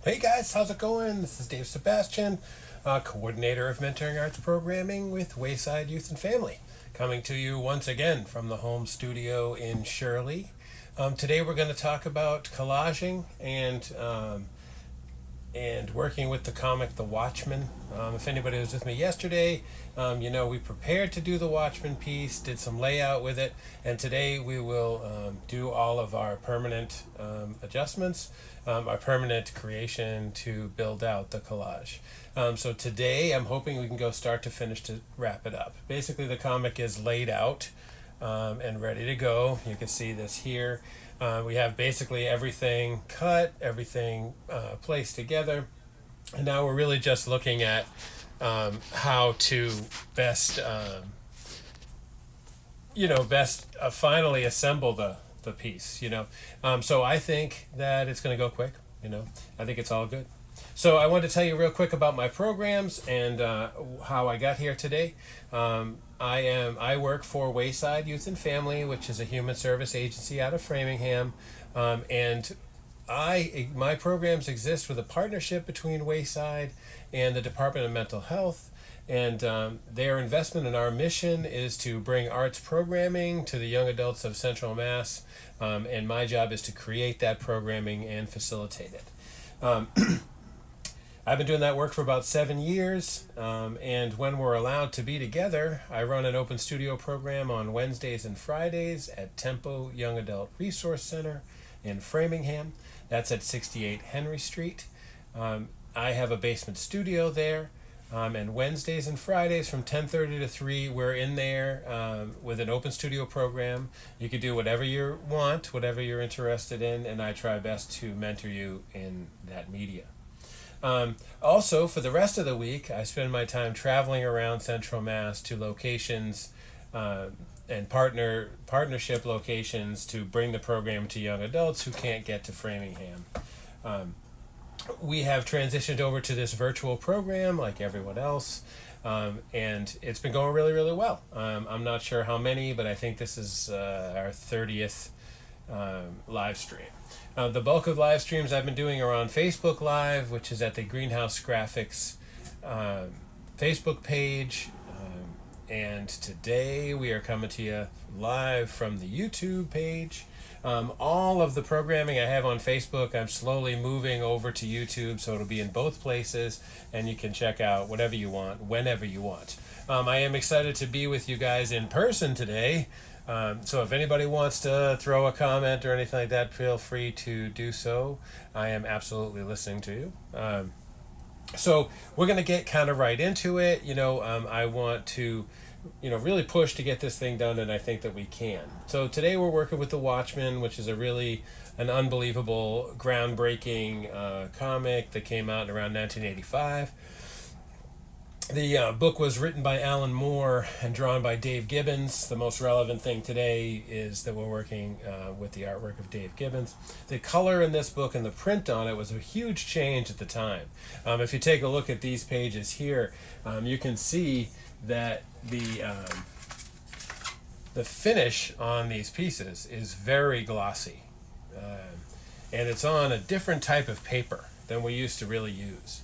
Hey guys, how's it going? This is David Sebastian, coordinator of mentoring arts programming with Wayside Youth and Family, coming to you once again from the home studio in Shirley. Today we're going to talk about collaging and working with the comic The Watchmen. If anybody was with me yesterday, we prepared to do the Watchmen piece, did some layout with it, and today we will do all of our permanent adjustments, our permanent creation to build out the collage. So today I'm hoping we can go start to finish to wrap it up. Basically, the comic is laid out and ready to go. You can see this here. We have basically everything cut, everything placed together, and now we're really just looking at how to best, finally assemble the piece. So I think that it's going to go quick. I think it's all good. So I wanted to tell you real quick about my programs and how I got here today. I work for Wayside Youth and Family, which is a human service agency out of Framingham, and my programs exist with a partnership between Wayside and the Department of Mental Health. And their investment in our mission is to bring arts programming to the young adults of Central Mass, and my job is to create that programming and facilitate it. I've been doing that work for about 7 years, and when we're allowed to be together, I run an open studio program on Wednesdays and Fridays at Tempo Young Adult Resource Center in Framingham. That's at 68 Henry Street. I have a basement studio there, and Wednesdays and Fridays from 10:30 to 3, we're in there with an open studio program. You can do whatever you want, whatever you're interested in, and I try best to mentor you in that media. Also, for the rest of the week, I spend my time traveling around Central Mass to locations and partnership locations to bring the program to young adults who can't get to Framingham. We have transitioned over to this virtual program like everyone else, and it's been going really, really well. I'm not sure how many, but I think this is our 30th live stream. The bulk of live streams I've been doing are on Facebook Live, which is at the Greenhouse Graphics Facebook page. And today we are coming to you live from the YouTube page. All of the programming I have on Facebook, I'm slowly moving over to YouTube, so it'll be in both places, and you can check out whatever you want, whenever you want. I am excited to be with you guys in person today. So if anybody wants to throw a comment or anything like that, feel free to do so. I am absolutely listening to you. So we're going to get kind of right into it. I want to, really push to get this thing done, and I think that we can. So today we're working with The Watchmen, which is an unbelievable, groundbreaking comic that came out around 1985. The book was written by Alan Moore and drawn by Dave Gibbons. The most relevant thing today is that we're working with the artwork of Dave Gibbons. The color in this book and the print on it was a huge change at the time. If you take a look at these pages here, you can see that the finish on these pieces is very glossy. And it's on a different type of paper than we used to really use.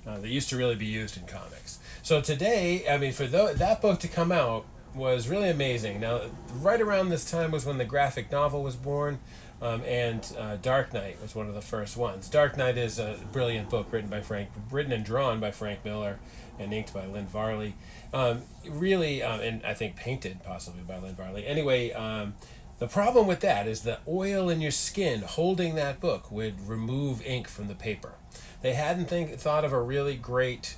That used to really be used in comics. So today, for that book to come out was really amazing. Now, right around this time was when the graphic novel was born, and Dark Knight was one of the first ones. Dark Knight is a brilliant book written and drawn by Frank Miller and inked by Lynn Varley. And I think painted possibly by Lynn Varley. Anyway, the problem with that is the oil in your skin holding that book would remove ink from the paper. They hadn't thought of a really great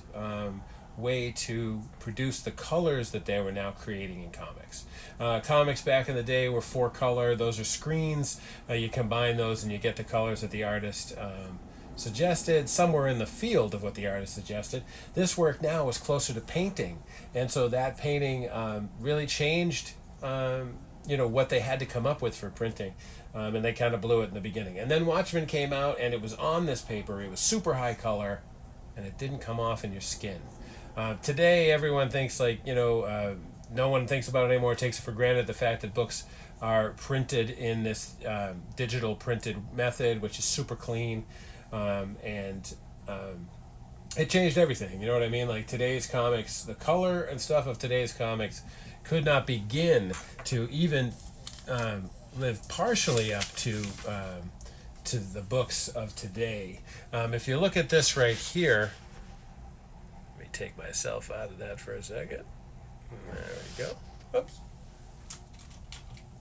way to produce the colors that they were now creating in comics. Comics back in the day were 4-color. Those are screens. You combine those and you get the colors that the artist suggested. Some were in the field of what the artist suggested. This work now was closer to painting, and so that painting really changed what they had to come up with for printing. And they kind of blew it in the beginning. And then Watchmen came out, and it was on this paper. It was super high color, and it didn't come off in your skin. Today, everyone thinks no one thinks about it anymore. Takes it for granted the fact that books are printed in this digital printed method, which is super clean. and it changed everything. You know what I mean? Like today's comics, the color and stuff of today's comics could not begin to even live partially up to the books of today. If you look at this right here, let me take myself out of that for a second. There we go. Oops.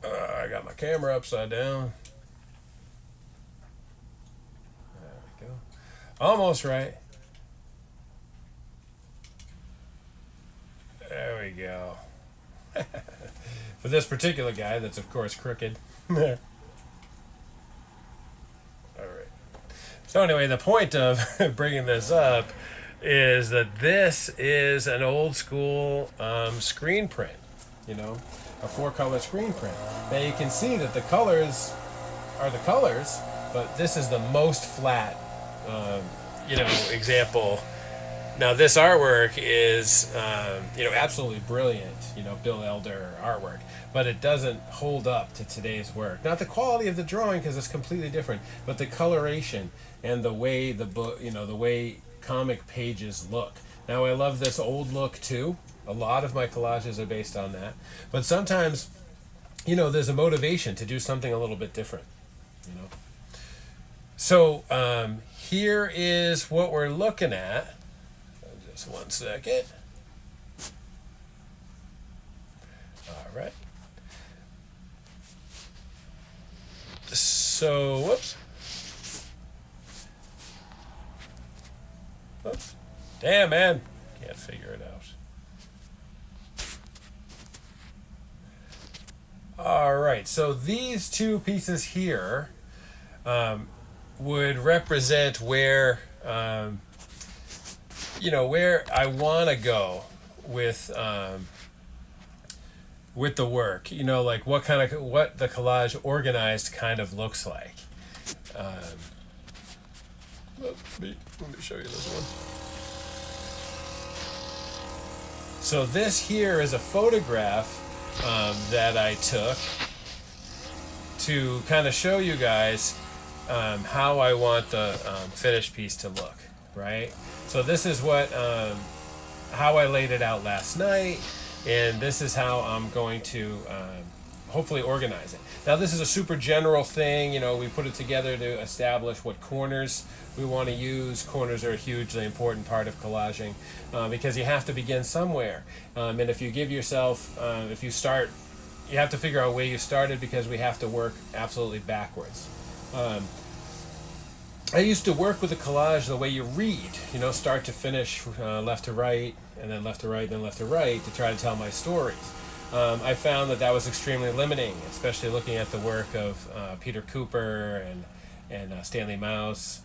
I got my camera upside down. There we go. Almost right. There we go. For this particular guy, that's of course crooked. All right. So anyway, the point of bringing this up is that this is an old school screen print, you know, a 4-color screen print. Now you can see that the colors are the colors, but this is the most flat, example. Now this artwork is, absolutely brilliant, Bill Elder artwork, but it doesn't hold up to today's work. Not the quality of the drawing, because it's completely different, but the coloration and the way the book, the way comic pages look. Now I love this old look too. A lot of my collages are based on that, but sometimes, there's a motivation to do something a little bit different, So here is what we're looking at. Just one second. All right. So, whoops. Damn, man. Can't figure it out. All right. So these two pieces here would represent where, where I want to go with the work. Like what the collage organized kind of looks like. Let me show you this one. So this here is a photograph that I took to kind of show you guys how I want the finished piece to look, right? So this is what how I laid it out last night, and this is how I'm going to hopefully organize it. Now this is a super general thing, we put it together to establish what corners we want to use. Corners are a hugely important part of collaging because you have to begin somewhere. And if you give yourself, if you start, you have to figure out where you started, because we have to work absolutely backwards. I used to work with a collage the way you read, start to finish, left to right, and then left to right, then left to right, to try to tell my stories. I found that was extremely limiting, especially looking at the work of Peter Cooper and Stanley Mouse,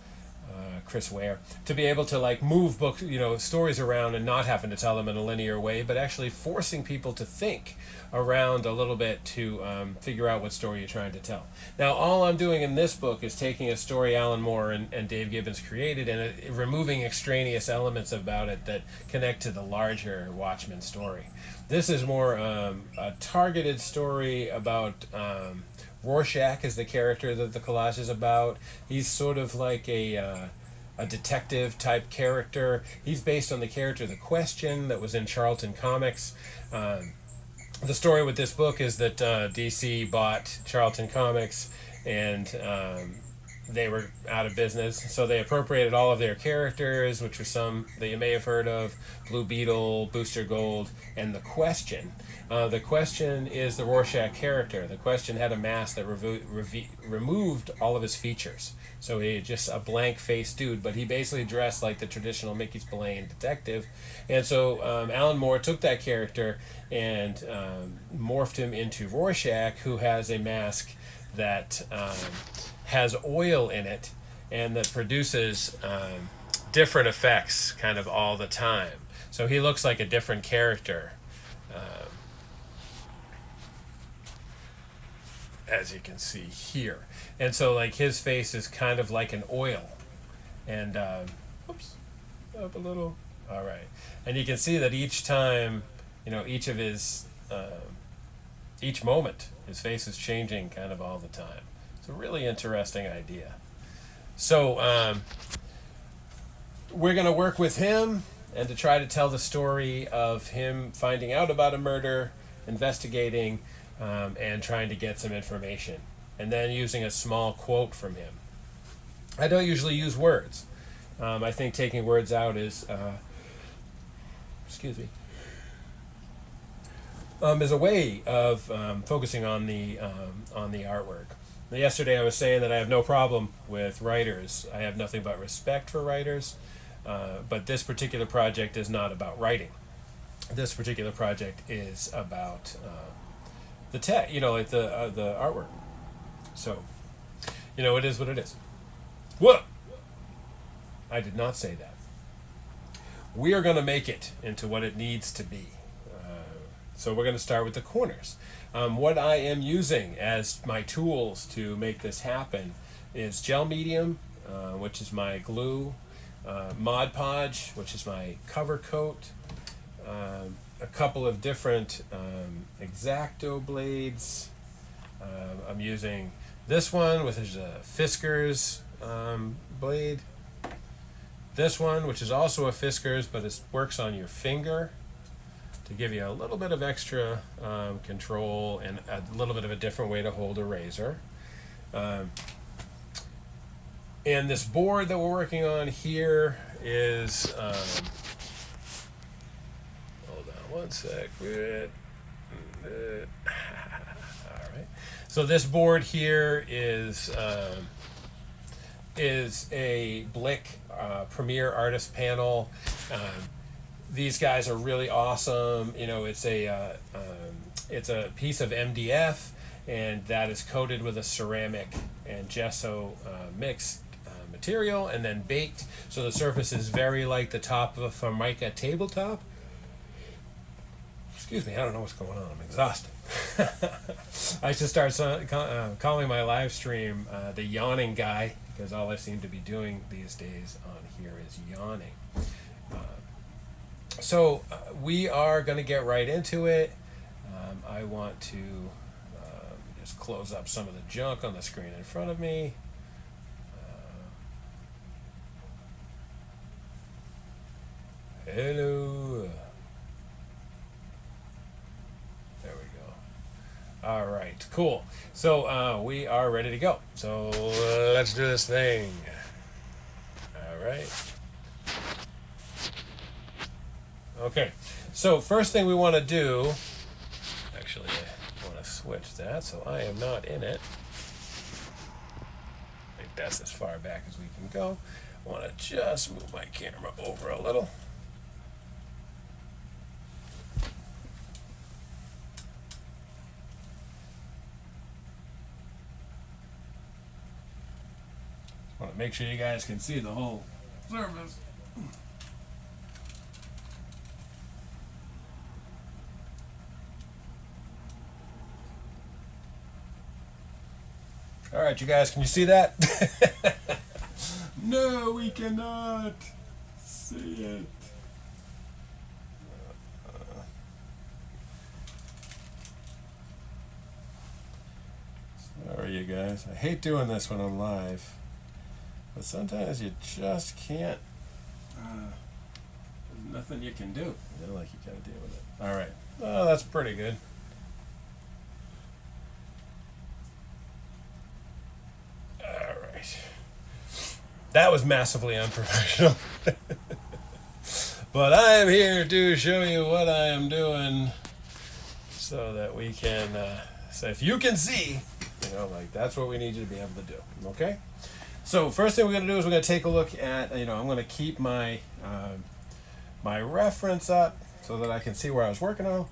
Chris Ware, to be able to move books, stories around and not having to tell them in a linear way, but actually forcing people to think around a little bit to figure out what story you're trying to tell. Now, all I'm doing in this book is taking a story Alan Moore and Dave Gibbons created and removing extraneous elements about it that connect to the larger Watchmen story. This is more a targeted story about Rorschach is the character that the collage is about. He's sort of like a detective type character. He's based on the character The Question that was in Charlton Comics. The story with this book is that DC bought Charlton Comics and they were out of business, so they appropriated all of their characters, which are some that you may have heard of: Blue Beetle, Booster Gold, and The Question. The Question is the Rorschach character. The Question had a mask that removed all of his features, so he just a blank-faced dude, but he basically dressed like the traditional Mickey Spillane detective. And so Alan Moore took that character and morphed him into Rorschach, who has a mask that has oil in it and that produces different effects kind of all the time. So he looks like a different character, as you can see here. And so his face is kind of like an oil. And oops, up a little. All right. And you can see that each time, each of his each moment, his face is changing kind of all the time. It's a really interesting idea. So we're going to work with him and to try to tell the story of him finding out about a murder, investigating, and trying to get some information. And then using a small quote from him. I don't usually use words. I think taking words out is, excuse me, is a way of focusing on the artwork. Yesterday I was saying that I have no problem with writers. I have nothing but respect for writers. But this particular project is not about writing. This particular project is about the tech, like the artwork. So, it is what it is. Whoa! I did not say that. We are going to make it into what it needs to be. So we're going to start with the corners. What I am using as my tools to make this happen is gel medium, which is my glue, Mod Podge, which is my cover coat, a couple of different X-Acto blades. I'm using this one, which is a Fisker's blade. This one, which is also a Fisker's, but it works on your finger to give you a little bit of extra control and a little bit of a different way to hold a razor. And this board that we're working on here is, hold on one sec. All right. So this board here is a Blick Premier Artist Panel. These guys are really awesome. It's a piece of MDF, and that is coated with a ceramic and gesso mixed material, and then baked. So the surface is very like the top of a Formica tabletop. Excuse me, I don't know what's going on. I'm exhausted. I should start calling my live stream the yawning guy, because all I seem to be doing these days on here is yawning. So we are going to get right into it. I want to just close up some of the junk on the screen in front of me. Hello. There we go. All right, cool. So we are ready to go. So let's do this thing. All right. Okay, so first thing we want to do, actually I want to switch that so I am not in it. I think that's as far back as we can go. I want to just move my camera over a little. Just want to make sure you guys can see the whole surface. All right, you guys, can you see that? No, we cannot see it. Sorry, you guys. I hate doing this when I'm live, but sometimes you just can't. There's nothing you can do. You gotta deal with it. All right. Oh, that's pretty good. That was massively unprofessional. But I am here to show you what I am doing so that we can, so if you can see, that's what we need you to be able to do, okay? So first thing we're going to do is we're going to take a look at, I'm going to keep my, my reference up so that I can see where I was working on.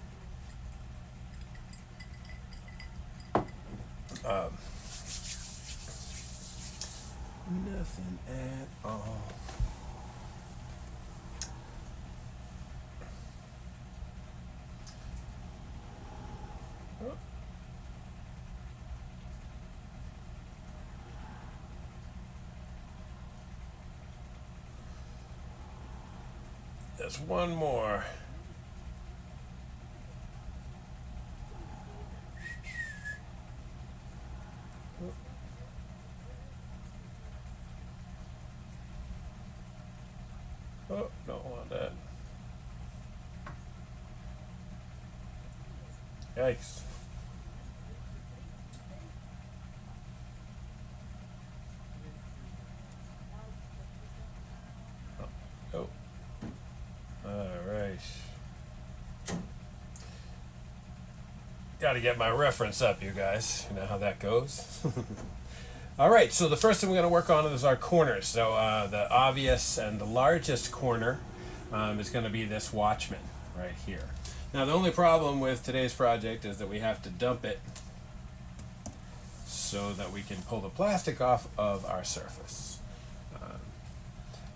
Nothing at all. Oh. There's one more. Oh, don't want that. Yikes. Oh. Alright. Gotta get my reference up, you guys. You know how that goes. Alright, so the first thing we're going to work on is our corners. So the obvious and the largest corner is going to be this watchman right here. Now the only problem with today's project is that we have to dump it so that we can pull the plastic off of our surface.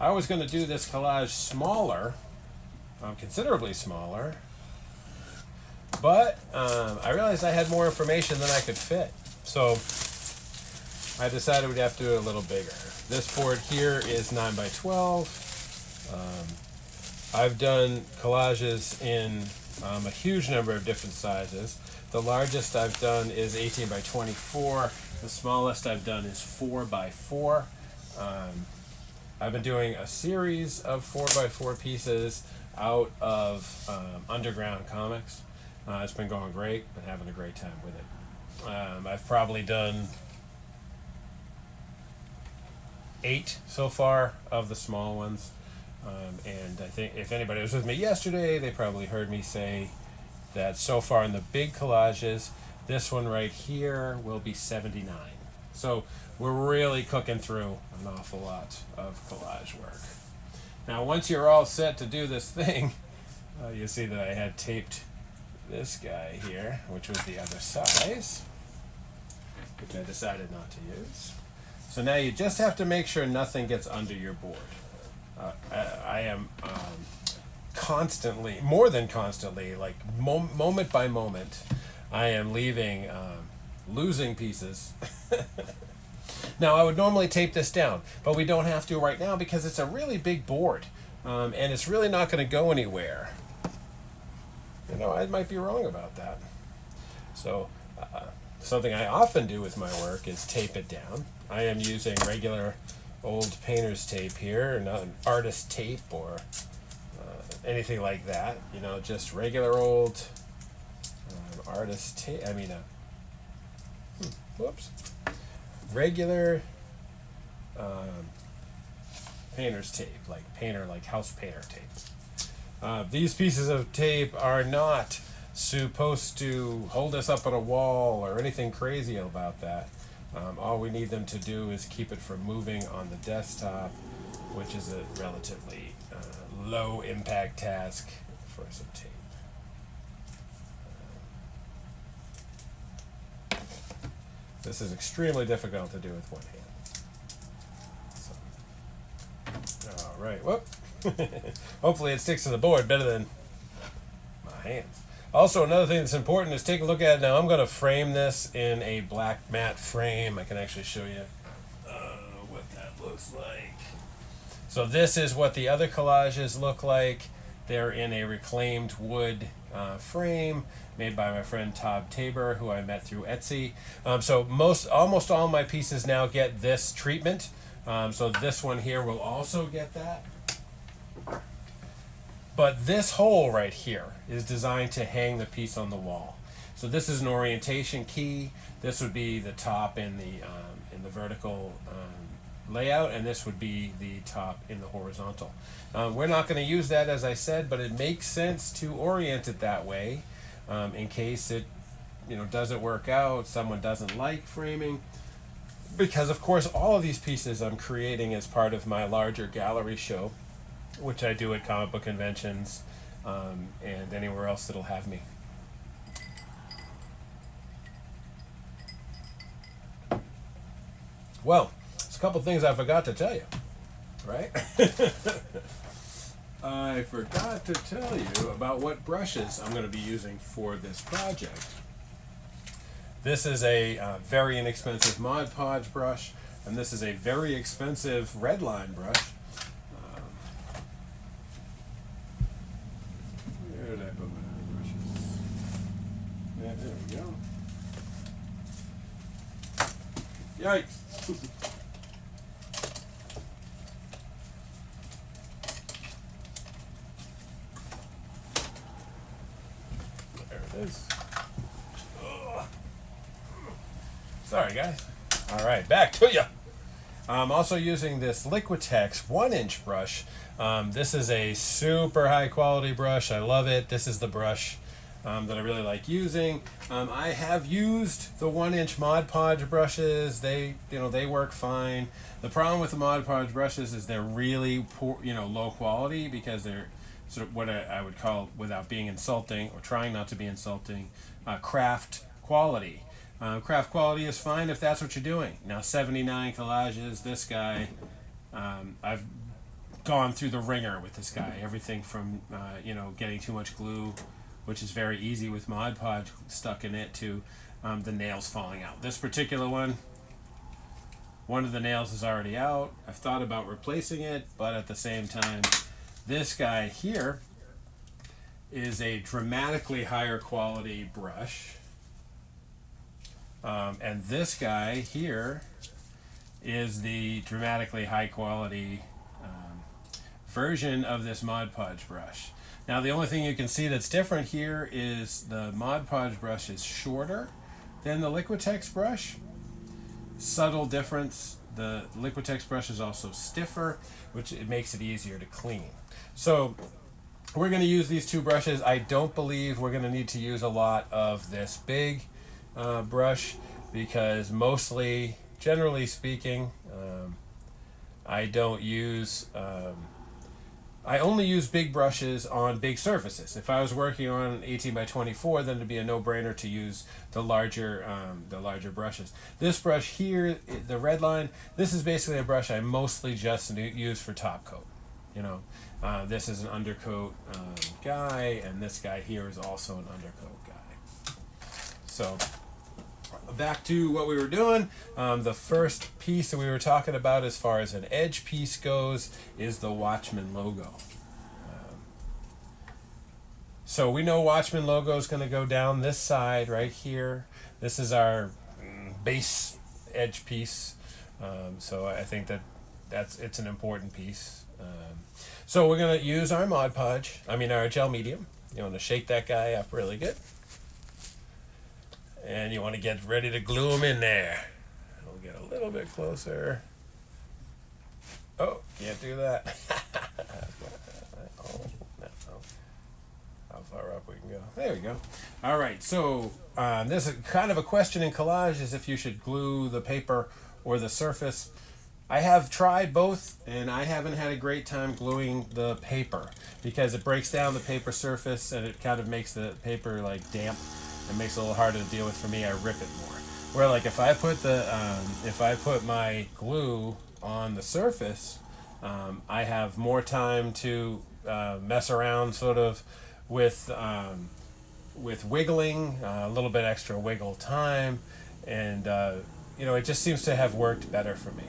I was going to do this collage smaller, considerably smaller, but I realized I had more information than I could fit. So I decided we'd have to do it a little bigger. This board here is 9 by 12. I've done collages in a huge number of different sizes. The largest I've done is 18 by 24. The smallest I've done is 4 by 4. I've been doing a series of 4 by 4 pieces out of Underground Comics. It's been going great. Been having a great time with it. I've probably done 8 so far of the small ones. And I think if anybody was with me yesterday, they probably heard me say that so far in the big collages, this one right here will be 79. So we're really cooking through an awful lot of collage work. Now, once you're all set to do this thing, you see that I had taped this guy here, which was the other size, which I decided not to use. So now you just have to make sure nothing gets under your board. I am constantly, more than constantly, like moment by moment, I am losing pieces. Now, I would normally tape this down, but we don't have to right now because it's a really big board, and it's really not going to go anywhere. You know, I might be wrong about that. So, something I often do with my work is tape it down. I am using regular old painter's tape here, not an artist tape or anything like that. You know, just regular old artist tape. I mean, whoops. Regular painter's tape, like house painter tape. These pieces of tape are not supposed to hold us up on a wall or anything crazy about that. All we need them to do is keep it from moving on the desktop, which is a relatively low impact task for some tape. This is extremely difficult to do with one hand. So, all right, whoop. Hopefully it sticks to the board better than my hands. Also, another thing that's important is take a look at it. Now, I'm going to frame this in a black matte frame. I can actually show you what that looks like. So this is what the other collages look like. They're in a reclaimed wood frame made by my friend Todd Tabor, who I met through Etsy. So almost all my pieces now get this treatment. So this one here will also get that. But this hole right here is designed to hang the piece on the wall. So this is an orientation key. This would be the top in the vertical layout, and this would be the top in the horizontal. We're not going to use that, as I said, but it makes sense to orient it that way in case it doesn't work out, someone doesn't like framing. Because, of course, all of these pieces I'm creating as part of my larger gallery show, which I do at comic book conventions and anywhere else that'll have me. Well, there's a couple things I forgot to tell you, right? I forgot to tell you about what brushes I'm going to be using for this project. This is a very inexpensive Mod Podge brush, and this is a very expensive Redline brush. Where did I put my other brushes? Yeah, there we go. Yikes! is. Ugh. Sorry, guys. All right, back to you. I'm also using this Liquitex 1-inch brush. This is a super high quality brush. I love it. This is the brush that I really like using. I have used the 1-inch Mod Podge brushes. They work fine. The problem with the Mod Podge brushes is they're really poor, low quality, because they're sort of what I would call, without being insulting or trying not to be insulting, craft quality. Craft quality is fine if that's what you're doing. Now, 79 collages, this guy, I've gone through the ringer with this guy. Everything from, getting too much glue, which is very easy with Mod Podge stuck in it, to the nails falling out. This particular one of the nails is already out. I've thought about replacing it, but at the same time, this guy here is a dramatically higher quality brush. And this guy here is the dramatically high quality version of this Mod Podge brush. Now, the only thing you can see that's different here is the Mod Podge brush is shorter than the Liquitex brush. Subtle difference. The Liquitex brush is also stiffer, which it makes it easier to clean. So we're going to use these two brushes. I don't believe we're going to need to use a lot of this big brush, because mostly, generally speaking, I don't use I only use big brushes on big surfaces. If I was working on an 18 by 24, then it'd be a no-brainer to use the larger brushes. This brush here, the red line, this is basically a brush I mostly just use for top coat. This is an undercoat guy, and this guy here is also an undercoat guy. So back to what we were doing. The first piece that we were talking about as far as an edge piece goes is the Watchmen logo. So we know Watchmen logo is going to go down this side right here. This is our base edge piece. So I think it's an important piece. So we're going to use our Mod Podge, our gel medium. You want to shake that guy up really good. And you want to get ready to glue them in there. We'll get a little bit closer. Oh, can't do that. How far up we can go. There we go. All right, so this is kind of a question in collage, is if you should glue the paper or the surface. I have tried both, and I haven't had a great time gluing the paper, because it breaks down the paper surface, and it kind of makes the paper like damp. It makes it a little harder to deal with for me. I rip it more. Where like if I put my glue on the surface, I have more time to mess around sort of with wiggling, a little bit extra wiggle time, and it just seems to have worked better for me.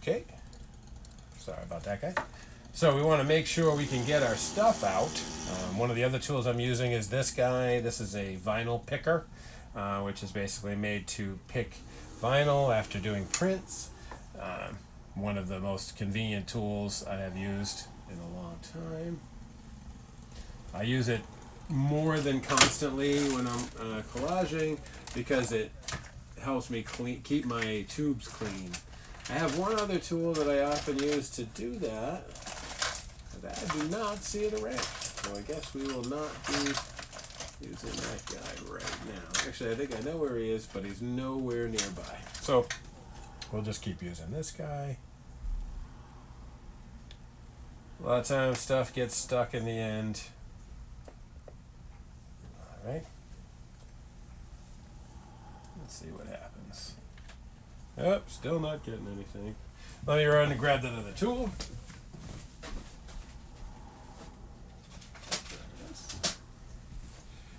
Okay, sorry about that, guy. So we want to make sure we can get our stuff out. One of the other tools I'm using is this guy. This is a vinyl picker, which is basically made to pick vinyl after doing prints. One of the most convenient tools I have used in a long time. I use it more than constantly when I'm collaging, because it helps me keep my tubes clean. I have one other tool that I often use to do that, but I do not see it around. So I guess we will not be using that guy right now. Actually, I think I know where he is, but he's nowhere nearby. So we'll just keep using this guy. A lot of times stuff gets stuck in the end. All right. Let's see what happens. Oh, still not getting anything. Let me run and grab that other tool.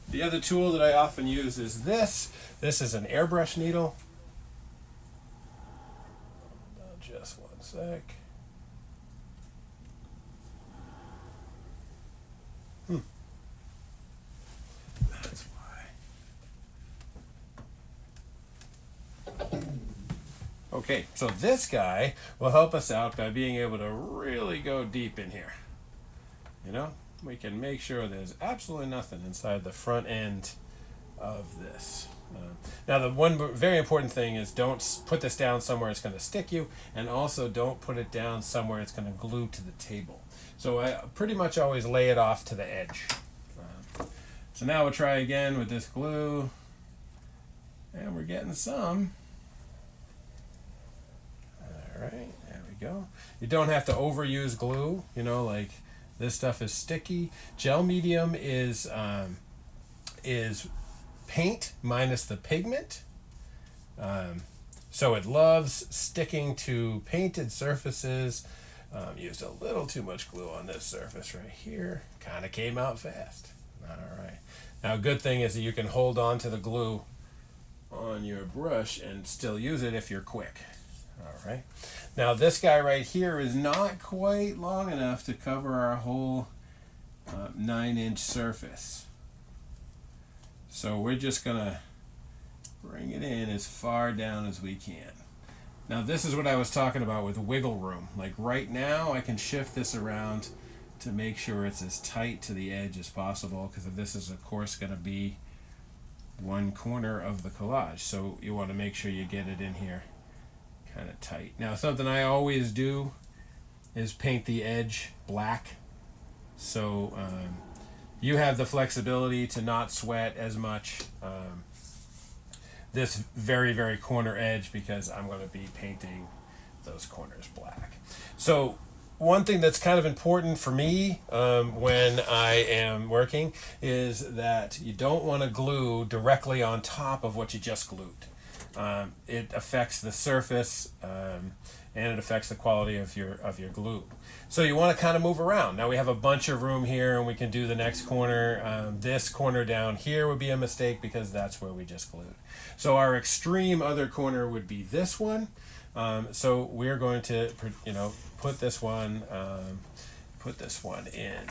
The other tool that I often use is this. This is an airbrush needle. Hold on just one sec. That's why. Okay, so this guy will help us out by being able to really go deep in here. You know, we can make sure there's absolutely nothing inside the front end of this. Now, the one very important thing is don't put this down somewhere it's going to stick you, and also don't put it down somewhere it's going to glue to the table. So I pretty much always lay it off to the edge. So now we'll try again with this glue, and we're getting some. All right, there we go. You don't have to overuse glue, you know, like this stuff is sticky. Gel medium is paint minus the pigment. So it loves sticking to painted surfaces. Used a little too much glue on this surface right here. Kind of came out fast. All right. Now, a good thing is that you can hold on to the glue on your brush and still use it if you're quick. All right. Now, this guy right here is not quite long enough to cover our whole 9-inch surface. So we're just going to bring it in as far down as we can. Now, this is what I was talking about with wiggle room. Like right now, I can shift this around to make sure it's as tight to the edge as possible, because this is, of course, going to be one corner of the collage. So you want to make sure you get it in here kind of tight. Now, something I always do is paint the edge black. So you have the flexibility to not sweat as much this very, very corner edge, because I'm going to be painting those corners black. So one thing that's kind of important for me when I am working is that you don't want to glue directly on top of what you just glued. It affects the surface and it affects the quality of your glue. So you want to kind of move around. Now we have a bunch of room here, and we can do the next corner. This corner down here would be a mistake because that's where we just glued. So our extreme other corner would be this one. So we're going to, put this one in.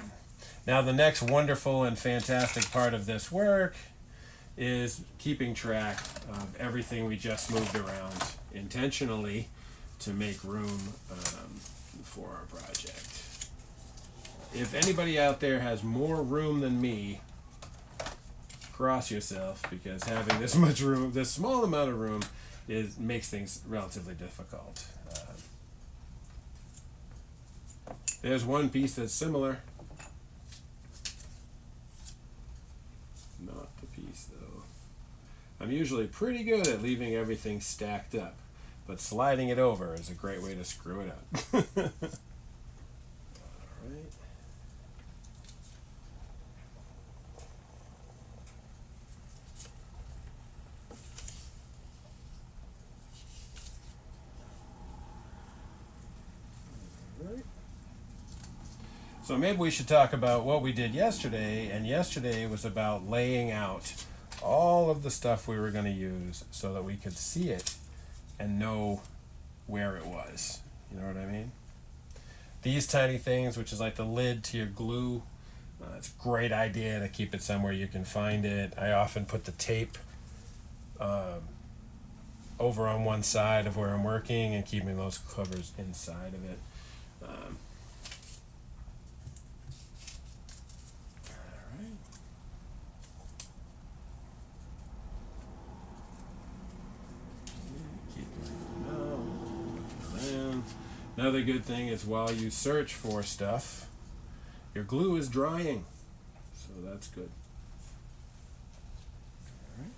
Now the next wonderful and fantastic part of this work is keeping track of everything we just moved around intentionally to make room for our project. If anybody out there has more room than me, cross yourself, because having this much room, this small amount of room, makes things relatively difficult. There's one piece that's similar. Not the piece though. I'm usually pretty good at leaving everything stacked up, but sliding it over is a great way to screw it up. All right. So maybe we should talk about what we did yesterday, and yesterday was about laying out all of the stuff we were going to use so that we could see it and know where it was. You know what I mean? These tiny things, which is like the lid to your glue, it's a great idea to keep it somewhere you can find it. I often put the tape over on one side of where I'm working and keeping those covers inside of it. Another good thing is while you search for stuff, your glue is drying, so that's good. All right.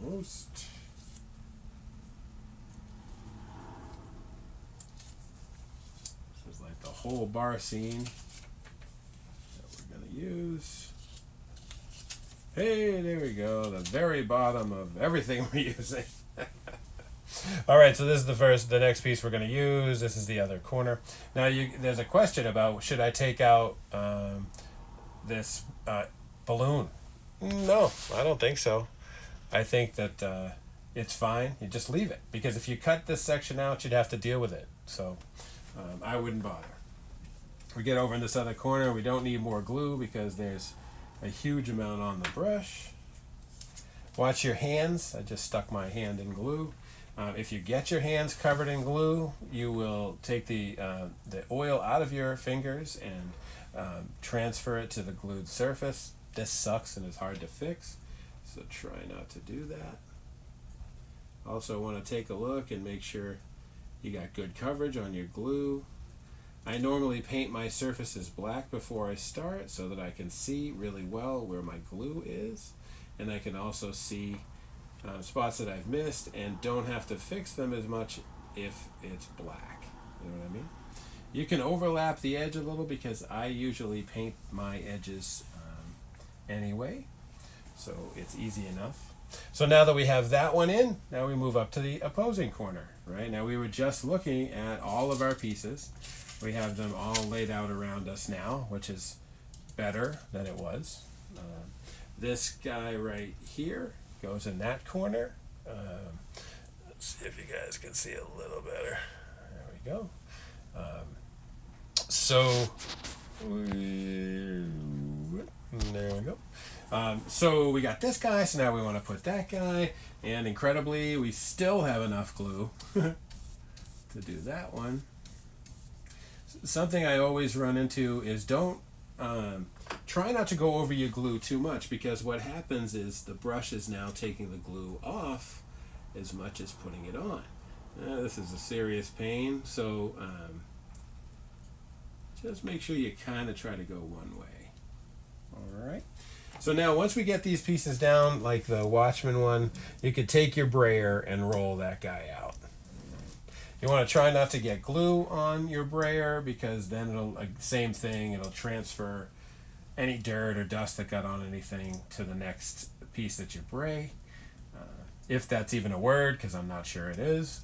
Almost. Like the whole bar scene that we're going to use. Hey, there we go. The very bottom of everything we're using. All right, so this is the next piece we're going to use. This is the other corner. Now, there's a question about, should I take out this balloon? No, I don't think so. I think that it's fine. You just leave it, because if you cut this section out, you'd have to deal with it. So I wouldn't bother. We get over in this other corner. We don't need more glue because there's a huge amount on the brush. Watch your hands. I just stuck my hand in glue. If you get your hands covered in glue, you will take the oil out of your fingers and transfer it to the glued surface. This sucks and is hard to fix, so try not to do that. Also want to take a look and make sure you got good coverage on your glue. I normally paint my surfaces black before I start so that I can see really well where my glue is, and I can also see spots that I've missed and don't have to fix them as much if it's black. You know what I mean? You can overlap the edge a little because I usually paint my edges anyway, so it's easy enough. So now that we have that one in, now we move up to the opposing corner. Right now we were just looking at all of our pieces. We have them all laid out around us now, which is better than it was. This guy right here goes in that corner. Let's see if you guys can see a little better. There we go. There we go. So we got this guy, so now we want to put that guy, and incredibly we still have enough glue to do that one. Something I always run into is don't try not to go over your glue too much, because what happens is the brush is now taking the glue off as much as putting it on. This is a serious pain, so just make sure you kind of try to go one way. Alright, so now once we get these pieces down, like the Watchman one, you could take your brayer and roll that guy out. You want to try not to get glue on your brayer, because then it'll, same thing, it'll transfer any dirt or dust that got on anything to the next piece that you bray. If that's even a word, because I'm not sure it is.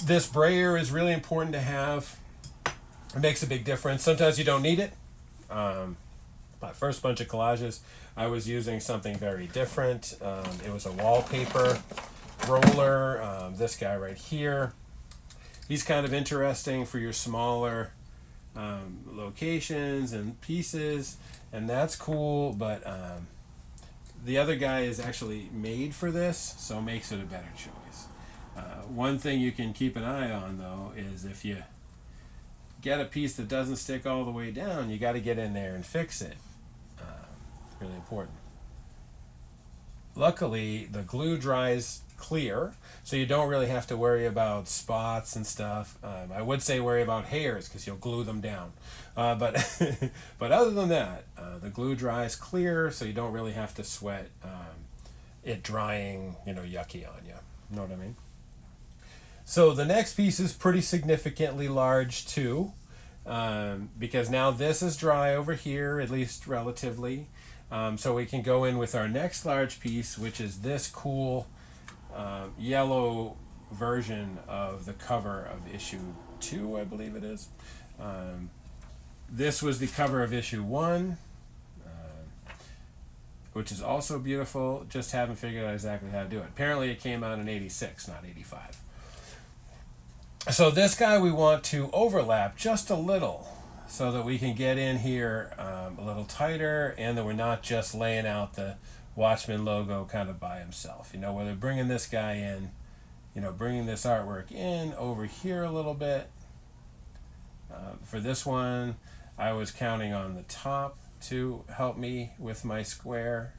This brayer is really important to have. It makes a big difference. Sometimes you don't need it. My first bunch of collages, I was using something very different. It was a wallpaper roller. This guy right here, he's kind of interesting for your smaller locations and pieces, and that's cool, but the other guy is actually made for this, so makes it a better choice. One thing you can keep an eye on, though, is if you get a piece that doesn't stick all the way down, you got to get in there and fix it. Really important. Luckily, the glue dries clear, so you don't really have to worry about spots and stuff. I would say worry about hairs, because you'll glue them down. But but other than that, the glue dries clear, so you don't really have to sweat it drying, yucky on you. You know what I mean? So the next piece is pretty significantly large too, because now this is dry over here, at least relatively. So we can go in with our next large piece, which is this cool yellow version of the cover of issue 2, I believe it is. This was the cover of issue 1, which is also beautiful. Just haven't figured out exactly how to do it. Apparently it came out in 86, not 85. So this guy we want to overlap just a little, so that we can get in here a little tighter, and that we're not just laying out the Watchman logo kind of by himself. Where they're bringing this guy in, bringing this artwork in over here a little bit. For this one, I was counting on the top to help me with my square.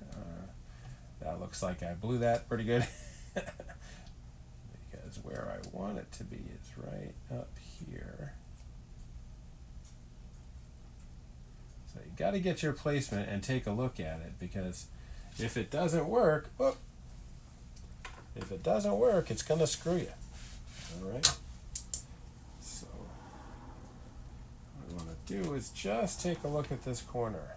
That looks like I blew that pretty good. Because where I want it to be is right up here. So you got to get your placement and take a look at it, because if it doesn't work, it's going to screw you. All right? So what I want to do is just take a look at this corner.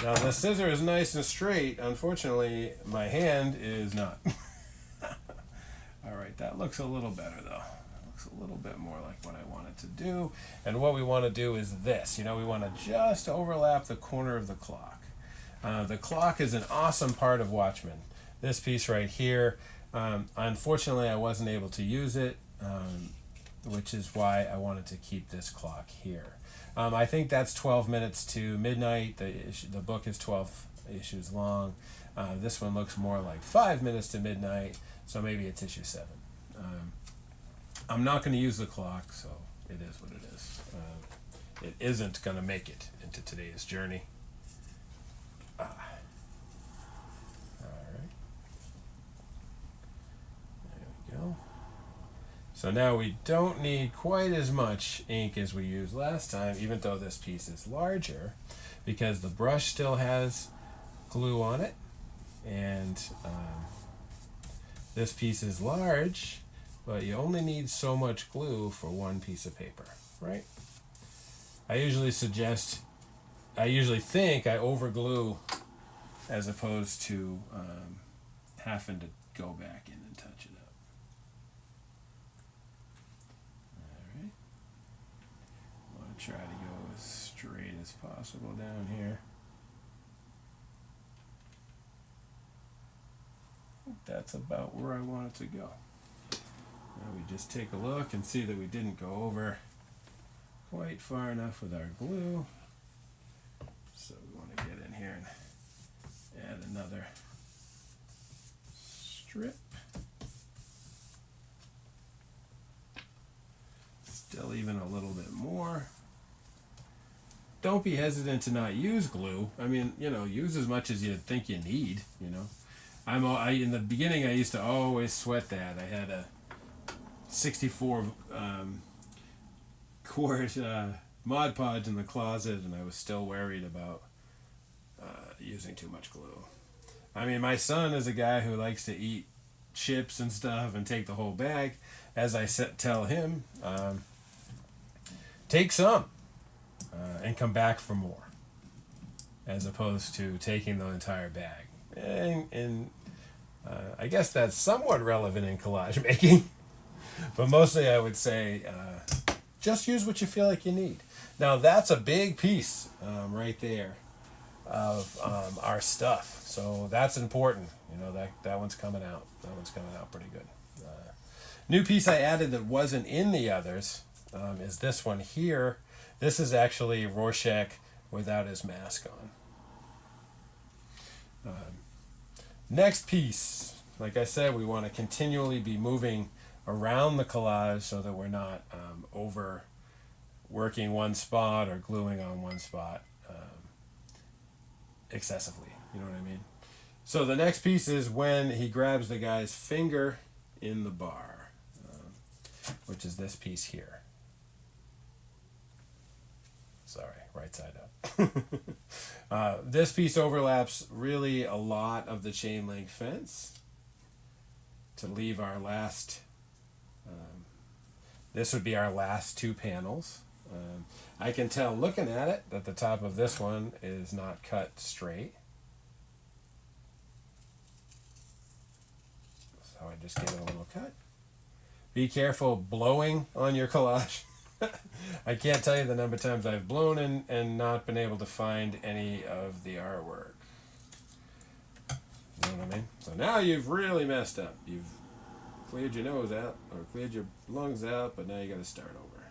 Now the scissor is nice and straight. Unfortunately, my hand is not. right, that looks a little better though. It looks a little bit more like what I wanted to do. And what we want to do is this. You know, we want to just overlap the corner of the clock. The clock is an awesome part of Watchmen. This piece right here, unfortunately I wasn't able to use it, which is why I wanted to keep this clock here. I think that's 12 minutes to midnight. The book is 12 issues long. This one looks more like 5 minutes to midnight, so maybe it's issue 7. I'm not going to use the clock, so it is what it is. It isn't going to make it into today's journey. All right. There we go. So now we don't need quite as much ink as we used last time, even though this piece is larger, because the brush still has glue on it, and this piece is large, but you only need so much glue for one piece of paper, right? I usually think I overglue as opposed to having to go back in and touch it up. All right. I want to try to go as straight as possible down here. That's about where I want it to go. Now we just take a look and see that we didn't go over quite far enough with our glue. So we want to get in here and add another strip. Still even a little bit more. Don't be hesitant to not use glue. I mean, you know, use as much as you think you need, you know. In the beginning, I used to always sweat that. I had a 64 quart Mod Podge in the closet, and I was still worried about using too much glue. I mean, my son is a guy who likes to eat chips and stuff and take the whole bag. As I tell him, take some and come back for more, as opposed to taking the entire bag. And I guess that's somewhat relevant in collage making, but mostly I would say just use what you feel like you need. Now that's a big piece right there of our stuff, so that's important. You know, that one's coming out. That one's coming out pretty good. New piece I added that wasn't in the others is this one here. This is actually Rorschach without his mask on. Next piece, like I said, we want to continually be moving around the collage so that we're not over working one spot or gluing on one spot excessively. You know what I mean? So the next piece is when he grabs the guy's finger in the bar, which is this piece here. Sorry, right side up. This piece overlaps really a lot of the chain link fence to leave our last, this would be our last 2 panels. I can tell looking at it that the top of this one is not cut straight. So I just give it a little cut. Be careful blowing on your collage. I can't tell you the number of times I've blown and not been able to find any of the artwork. You know what I mean? So now you've really messed up. You've cleared your nose out or cleared your lungs out, but now you got to start over.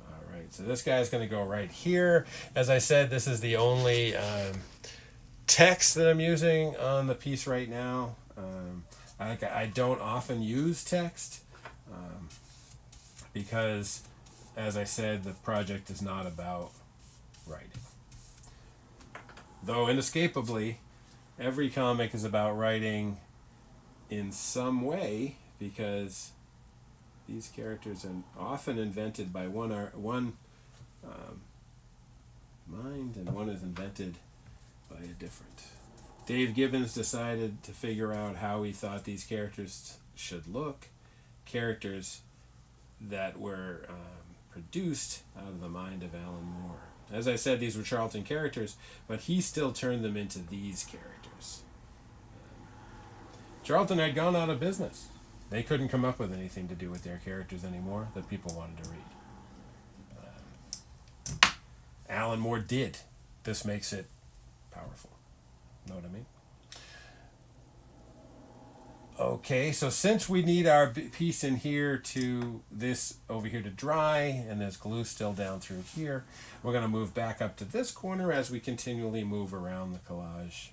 All right, so this guy's going to go right here. As I said, this is the only text that I'm using on the piece right now. I don't often use text. Because, as I said, the project is not about writing. Though, inescapably, every comic is about writing in some way, because these characters are often invented by one mind, and one is invented by a different. Dave Gibbons decided to figure out how he thought these characters should look. Characters that were produced out of the mind of Alan Moore. As I said, these were Charlton characters, but he still turned them into these characters. Charlton had gone out of business. They couldn't come up with anything to do with their characters anymore that people wanted to read. Alan Moore did. This makes it powerful. Know what I mean? Okay, so since we need our piece in here to this over here to dry, and there's glue still down through here, we're going to move back up to this corner as we continually move around the collage.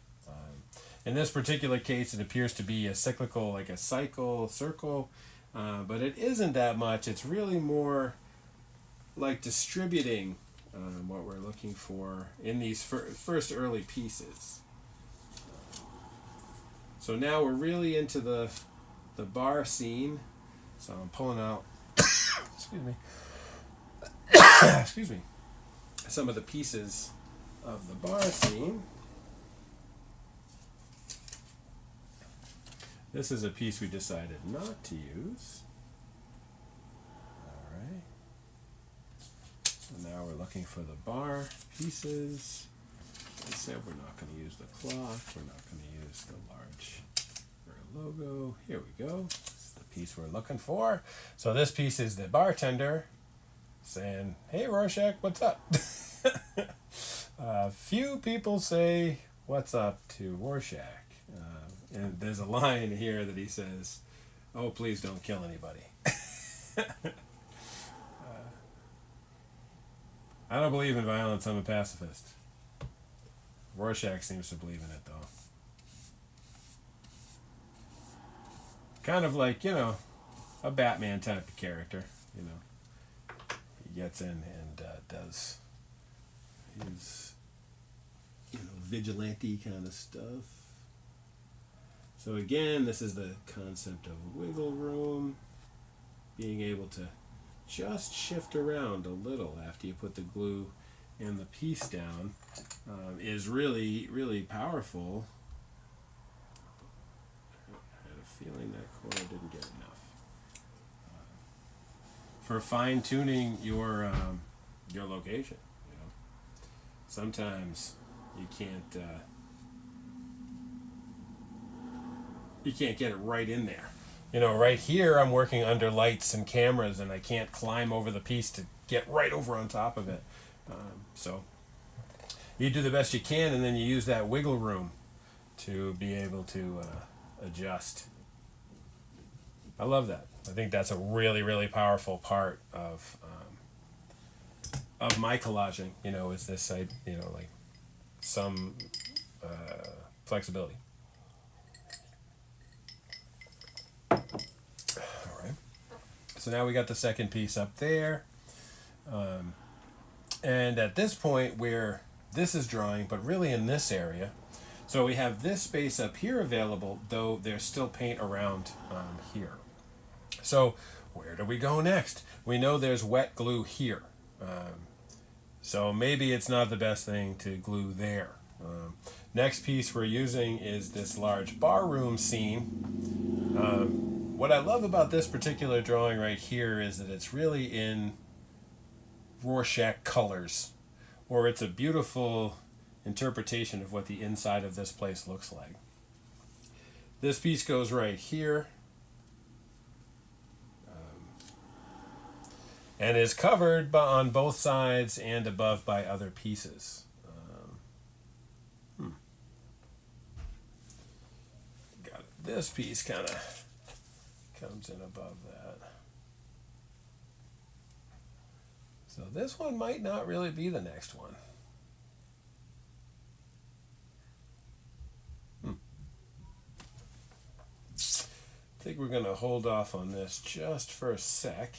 In this particular case, it appears to be a cyclical, like a circle, but it isn't that much. It's really more like distributing what we're looking for in these first early pieces. So now we're really into the bar scene. So I'm pulling out, excuse me, excuse me, some of the pieces of the bar scene. This is a piece we decided not to use. All right. So now we're looking for the bar pieces. I said we're not going to use the cloth. We're not going to use the large logo. Here we go. This is the piece we're looking for. So this piece is the bartender saying, "Hey Rorschach, what's up?" Few people say what's up to Rorschach. And there's a line here that he says, "Oh, please don't kill anybody." I don't believe in violence. I'm a pacifist. Rorschach seems to believe in it, though. Kind of like, a Batman type of character. He gets in and does his, vigilante kind of stuff. So again, this is the concept of wiggle room, being able to just shift around a little after you put the glue and the piece down is really, really powerful. I had a feeling that corner didn't get enough. For fine-tuning your location, sometimes you can't get it right in there. Right here I'm working under lights and cameras and I can't climb over the piece to get right over on top of it. So you do the best you can and then you use that wiggle room to be able to adjust. I love that. I think that's a really, really powerful part of my collaging, is this, like some flexibility. All right. So now we got the second piece up there. And at this point where this is drawing, but really in this area, so we have this space up here available, though there's still paint around here. So where do we go next? We know there's wet glue here. So maybe it's not the best thing to glue there. Next piece we're using is this large barroom scene. What I love about this particular drawing right here is that it's really in Rorschach colors, or it's a beautiful interpretation of what the inside of this place looks like. This piece goes right here and is covered on both sides and above by other pieces. Got it. This piece kind of comes in above that. So this one might not really be the next one. I think we're going to hold off on this just for a sec.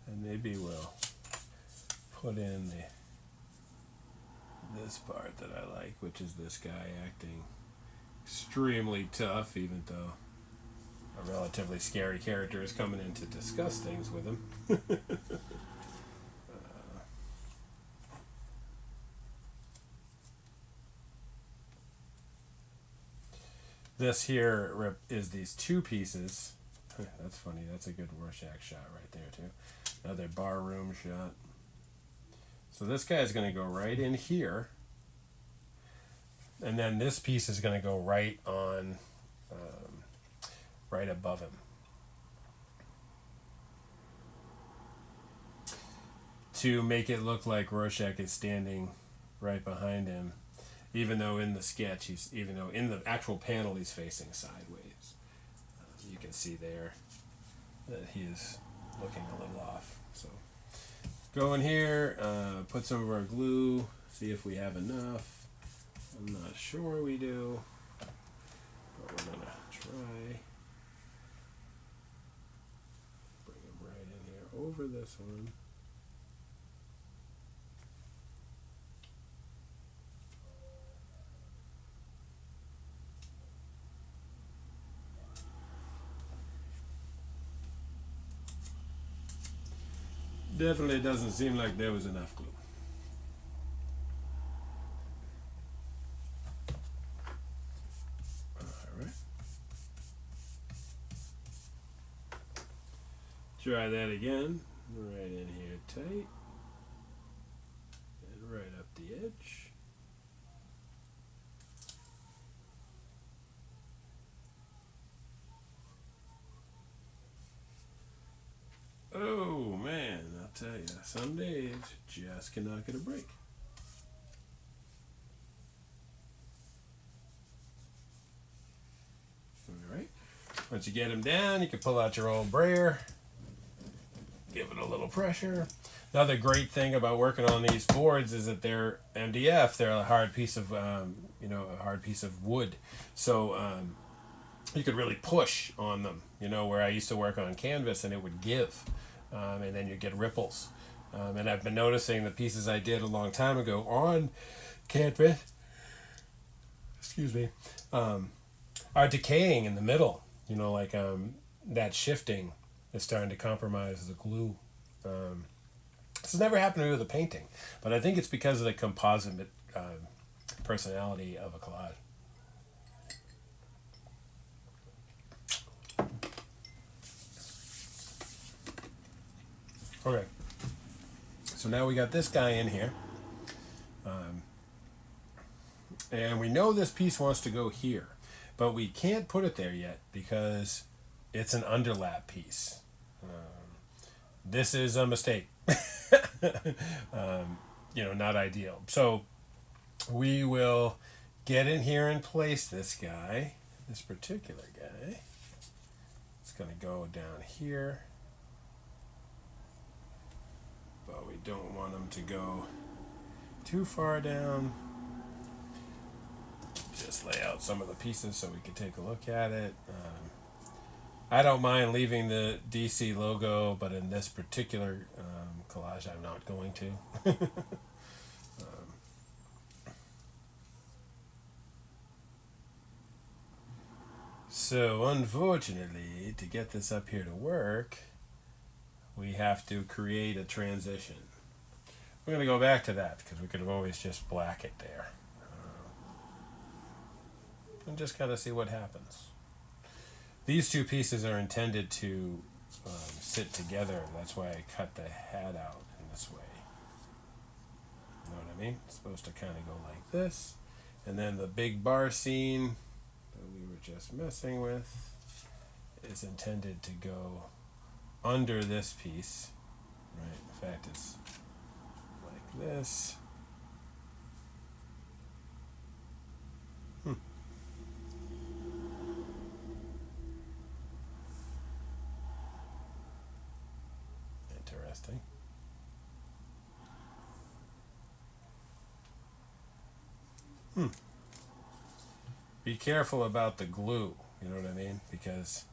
And maybe we'll put in this part that I like, which is this guy acting extremely tough, even though a relatively scary character is coming in to discuss things with him. This here is these two pieces. That's funny. That's a good Rorschach shot right there, too. Another bar room shot. So this guy's going to go right in here. And then this piece is going to go right on, right above him. To make it look like Rorschach is standing right behind him, even though in the sketch even though in the actual panel he's facing sideways. You can see there that he is looking a little off. So go in here, put some of our glue, see if we have enough. I'm not sure we do, but we're gonna try. Bring him right in here over this one. Definitely doesn't seem like there was enough glue. Alright. Try that again. Right in here tight. And right up the edge. Oh man, I'll tell you, some days just cannot get a break. Alright, once you get them down, you can pull out your old brayer, give it a little pressure. Another great thing about working on these boards is that they're MDF. They're a hard piece of, a hard piece of wood. So you could really push on them. Where I used to work on canvas and it would give. And then you get ripples. And I've been noticing the pieces I did a long time ago on canvas, excuse me, are decaying in the middle. That shifting is starting to compromise the glue. This has never happened to me with a painting, but I think it's because of the composite personality of a collage. Okay, so now we got this guy in here, and we know this piece wants to go here, but we can't put it there yet because it's an underlap piece. This is a mistake. Not ideal. So we will get in here and place this guy, this particular guy. It's going to go down here. But we don't want him to go too far down. Just lay out some of the pieces so we can take a look at it. I don't mind leaving the DC logo, but in this particular collage, I'm not going to. So unfortunately, to get this up here to work, we have to create a transition. We're going to go back to that because we could have always just black it there. And just kind of see what happens. These two pieces are intended to sit together. That's why I cut the head out in this way. You know what I mean? It's supposed to kind of go like this. And then the big bar scene that we were just messing with is intended to go under this piece. Right? In fact, it's like this. Interesting. Be careful about the glue, you know what I mean? Because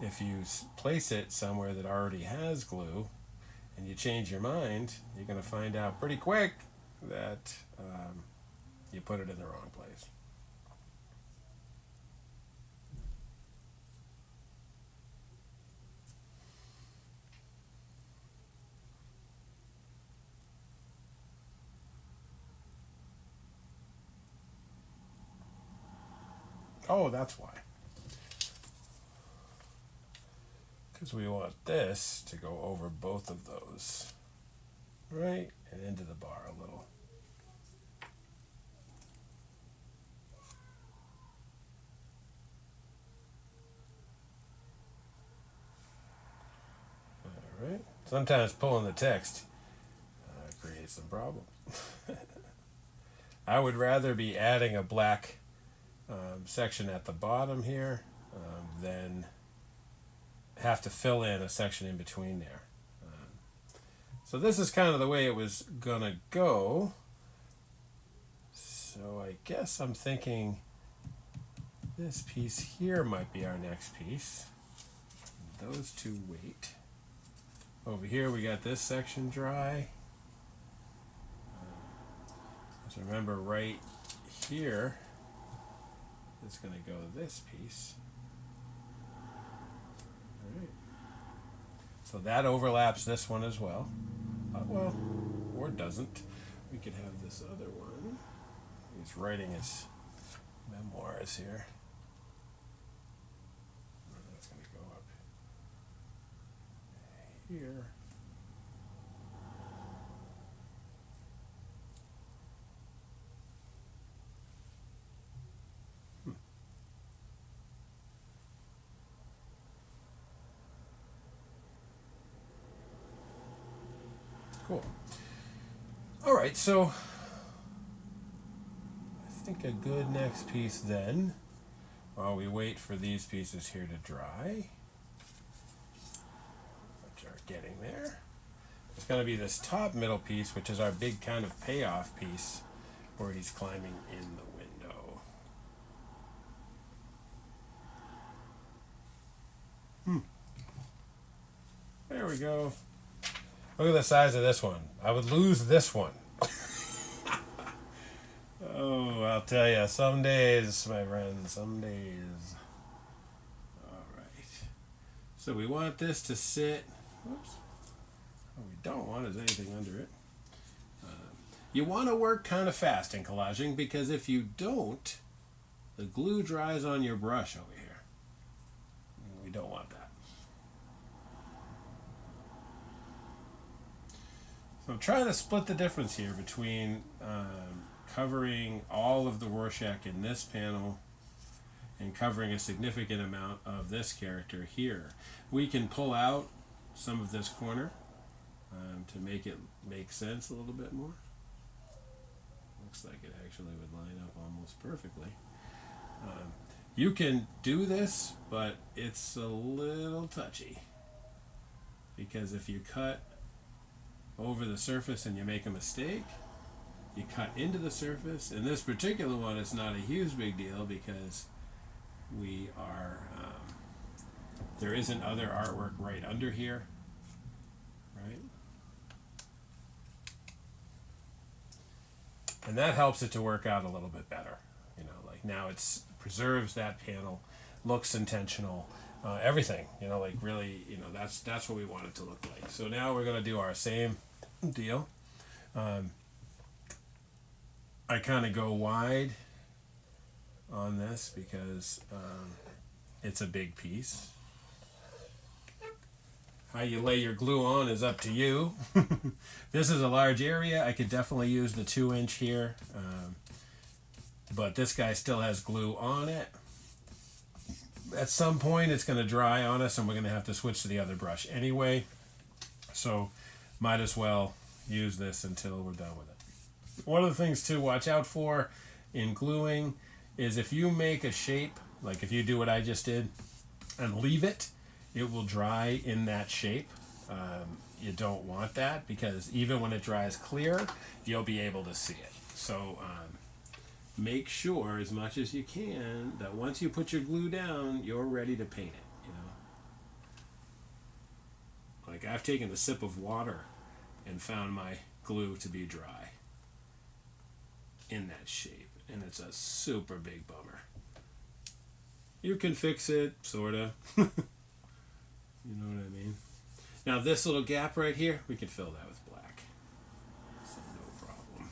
if you place it somewhere that already has glue and you change your mind, you're going to find out pretty quick that you put it in the wrong place. Oh, that's why. Because we want this to go over both of those. Right? And into the bar a little. sometimes pulling the text creates some problems. I would rather be adding a black section at the bottom here than have to fill in a section in between there. So this is kind of the way it was gonna go. So I guess I'm thinking this piece here might be our next piece. Those two wait. Over here we got this section dry. So remember right here is going to go this piece. All right. So that overlaps this one as well. Well, or it doesn't. We could have this other one. He's writing his memoirs here. That's going to go up here. Cool. All right, so I think a good next piece then, while we wait for these pieces here to dry, which are getting there, it's going to be this top middle piece, which is our big kind of payoff piece, where he's climbing in the window. There we go. Look at the size of this one. I would lose this one. Oh, I'll tell you, some days, my friend, some days. All right. So we want this to sit. Whoops. What we don't want is anything under it. You want to work kind of fast in collaging, because if you don't, the glue dries on your brush over here. We don't want that. So I'm trying to split the difference here between covering all of the Rorschach in this panel and covering a significant amount of this character here. We can pull out some of this corner to make it make sense a little bit more. Looks like it actually would line up almost perfectly. You can do this, but it's a little touchy, because if you cut over the surface and you make a mistake, you cut into the surface. In this particular one, it's not a huge big deal, because we are there isn't other artwork right under here, right? And that helps it to work out a little bit better. You know, like now it's preserves that panel, looks intentional, everything. You know, like really, you know, that's what we want it to look like. So now we're going to do our same deal. I kind of go wide on this because it's a big piece. How you lay your glue on is up to you. This is a large area. I could definitely use the 2-inch here, but this guy still has glue on it. At some point it's going to dry on us and we're going to have to switch to the other brush anyway, so might as well use this until we're done with it. One of the things to watch out for in gluing is if you make a shape, like if you do what I just did and leave it, it will dry in that shape. You don't want that, because even when it dries clear, you'll be able to see it. So make sure as much as you can that once you put your glue down, you're ready to paint it, you know. Like I've taken a sip of water and found my glue to be dry in that shape, and it's a super big bummer. You can fix it, sorta. You know what I mean? Now this little gap right here, we can fill that with black. So no problem.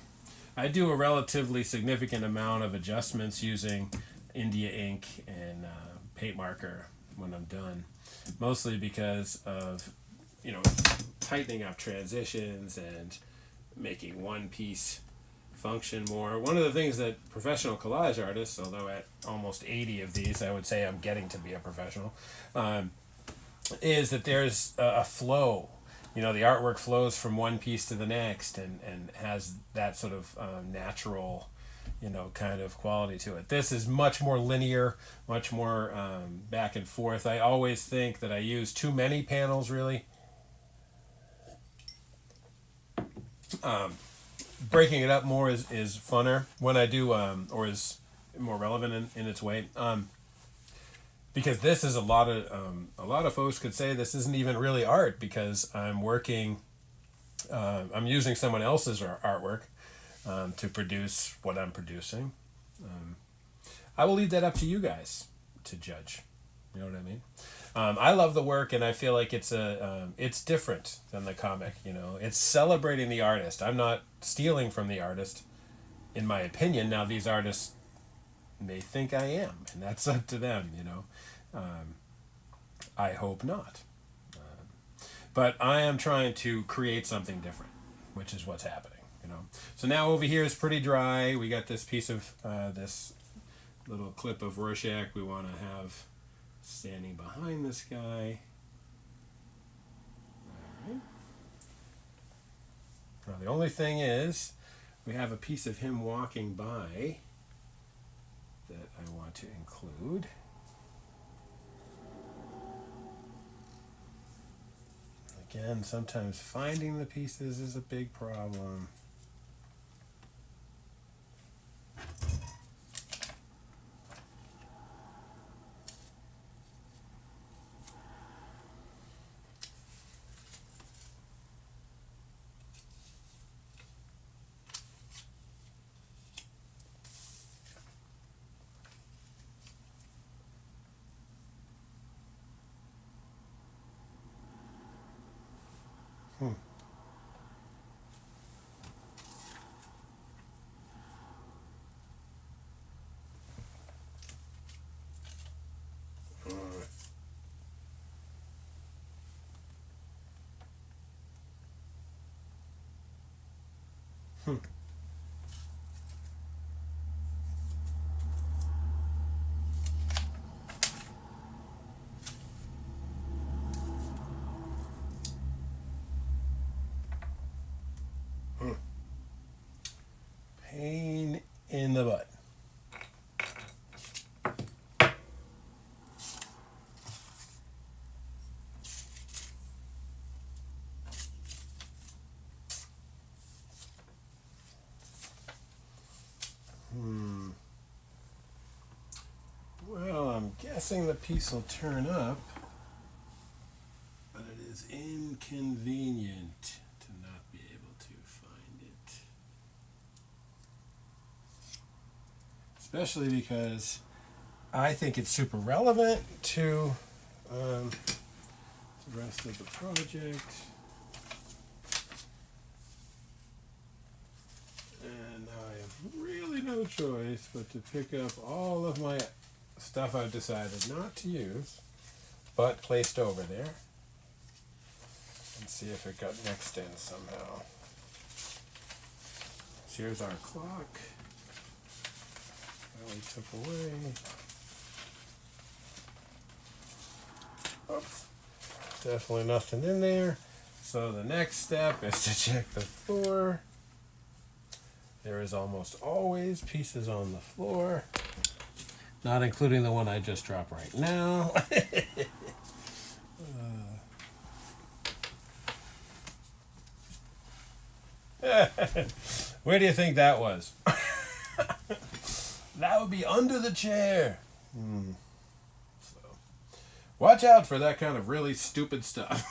I do a relatively significant amount of adjustments using India ink and paint marker when I'm done. Mostly because of, you know, tightening up transitions and making one piece function more. One of the things that professional collage artists, although at almost 80 of these I would say I'm getting to be a professional, is that there's a flow the artwork flows from one piece to the next and has that sort of natural, kind of quality to it. This is much more linear, much more back and forth. I always think that I use too many panels, really. Breaking it up more is funner when I do, or is more relevant in its way. Because this is a lot of folks could say this isn't even really art because I'm using someone else's artwork to produce what I'm producing. I will leave that up to you guys to judge. You know what I mean? I love the work, and I feel like it's different than the comic. It's celebrating the artist. I'm not stealing from the artist, in my opinion. Now, these artists may think I am, and that's up to them. I hope not. But I am trying to create something different, which is what's happening. So now over here is pretty dry. We got this piece of this little clip of Rorschach we want to have standing behind this guy. All right. Now the only thing is we have a piece of him walking by that I want to include. Again, sometimes finding the pieces is a big problem. Pain in the butt. Well, I'm guessing the piece will turn up, but it is inconvenient to not be able to find it. Especially because I think it's super relevant to the rest of the project. And I have really no choice but to pick up all of my stuff I've decided not to use, but placed over there, and see if it got mixed in somehow. So here's our clock that we took away. Oops. Definitely nothing in there. So the next step is to check the floor. There is almost always pieces on the floor, not including the one I just dropped right now. Where do you think that was? That would be under the chair. So, watch out for that kind of really stupid stuff.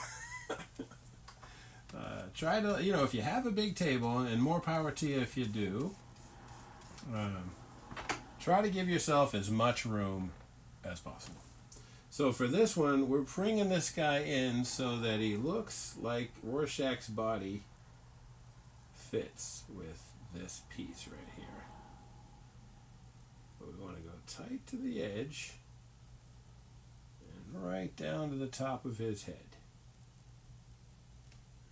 Try to, if you have a big table, and more power to you if you do, try to give yourself as much room as possible. So for this one, we're bringing this guy in so that he looks like Rorschach's body fits with this piece right here. But we want to go tight to the edge and right down to the top of his head.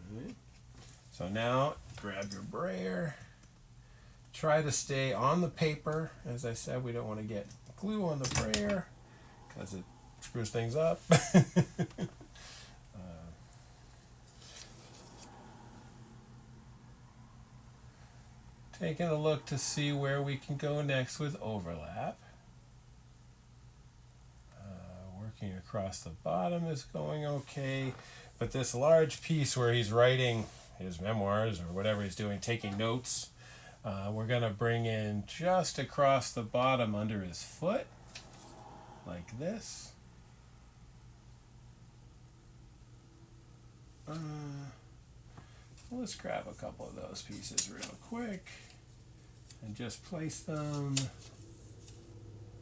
All right. So now, grab your brayer. Try to stay on the paper. As I said, we don't want to get glue on the brayer because it screws things up. Taking a look to see where we can go next with overlap. Working across the bottom is going okay, but this large piece where he's writing his memoirs or whatever he's doing, taking notes, we're going to bring in just across the bottom under his foot, like this. Let's grab a couple of those pieces real quick and just place them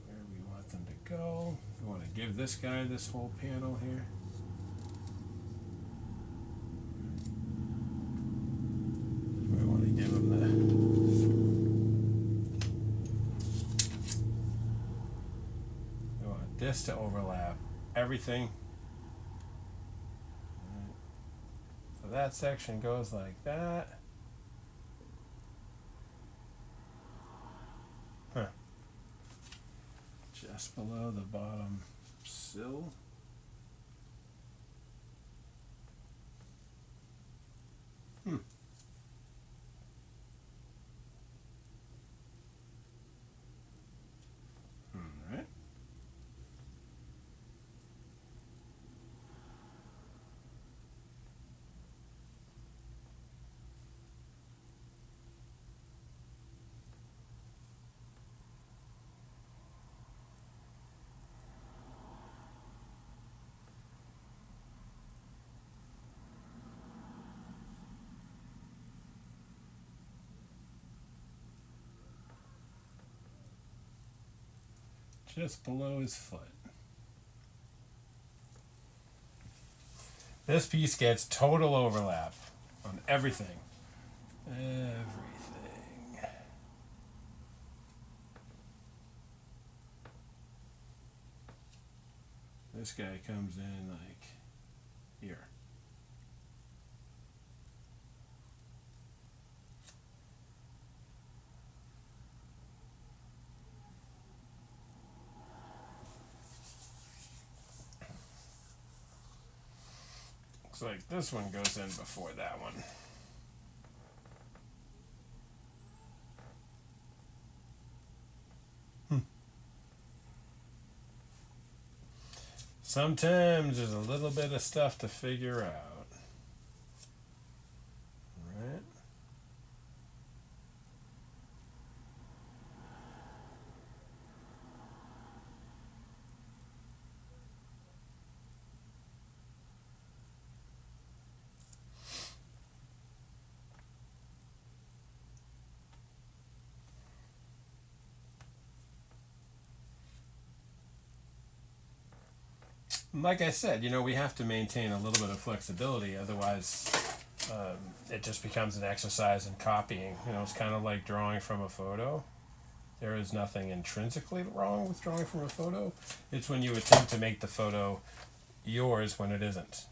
where we want them to go. We want to give this guy this whole panel here. We want to give him we want this to overlap everything. So that section goes like that. Just below the bottom sill. All right. Just below his foot. This piece gets total overlap on everything. Everything. This guy comes in like here. Looks like this one goes in before that one. Sometimes there's a little bit of stuff to figure out. Right? Like I said, we have to maintain a little bit of flexibility, otherwise it just becomes an exercise in copying. It's kind of like drawing from a photo. There is nothing intrinsically wrong with drawing from a photo. It's when you attempt to make the photo yours when it isn't.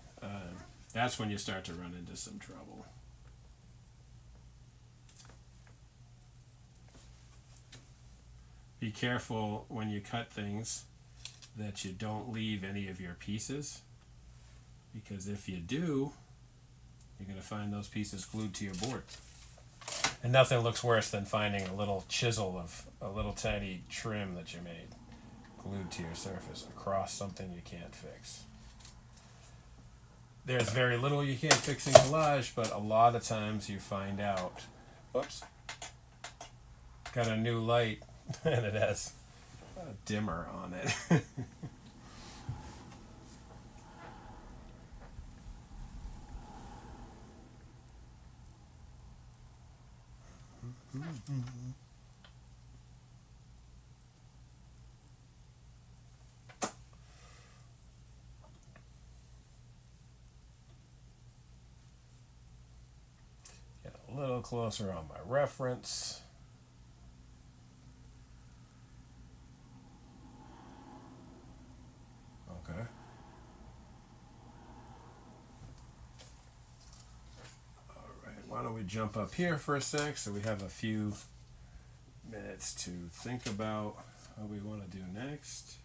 That's when you start to run into some trouble. Be careful when you cut things that you don't leave any of your pieces, because if you do, you're going to find those pieces glued to your board. And nothing looks worse than finding a little chisel of a little tiny trim that you made glued to your surface across something you can't fix. There's very little you can't fix in collage, but a lot of times you find out, oops, got a new light and it has a dimmer on it. Get a little closer on my reference. Okay. All right, why don't we jump up here for a sec so we have a few minutes to think about what we want to do next.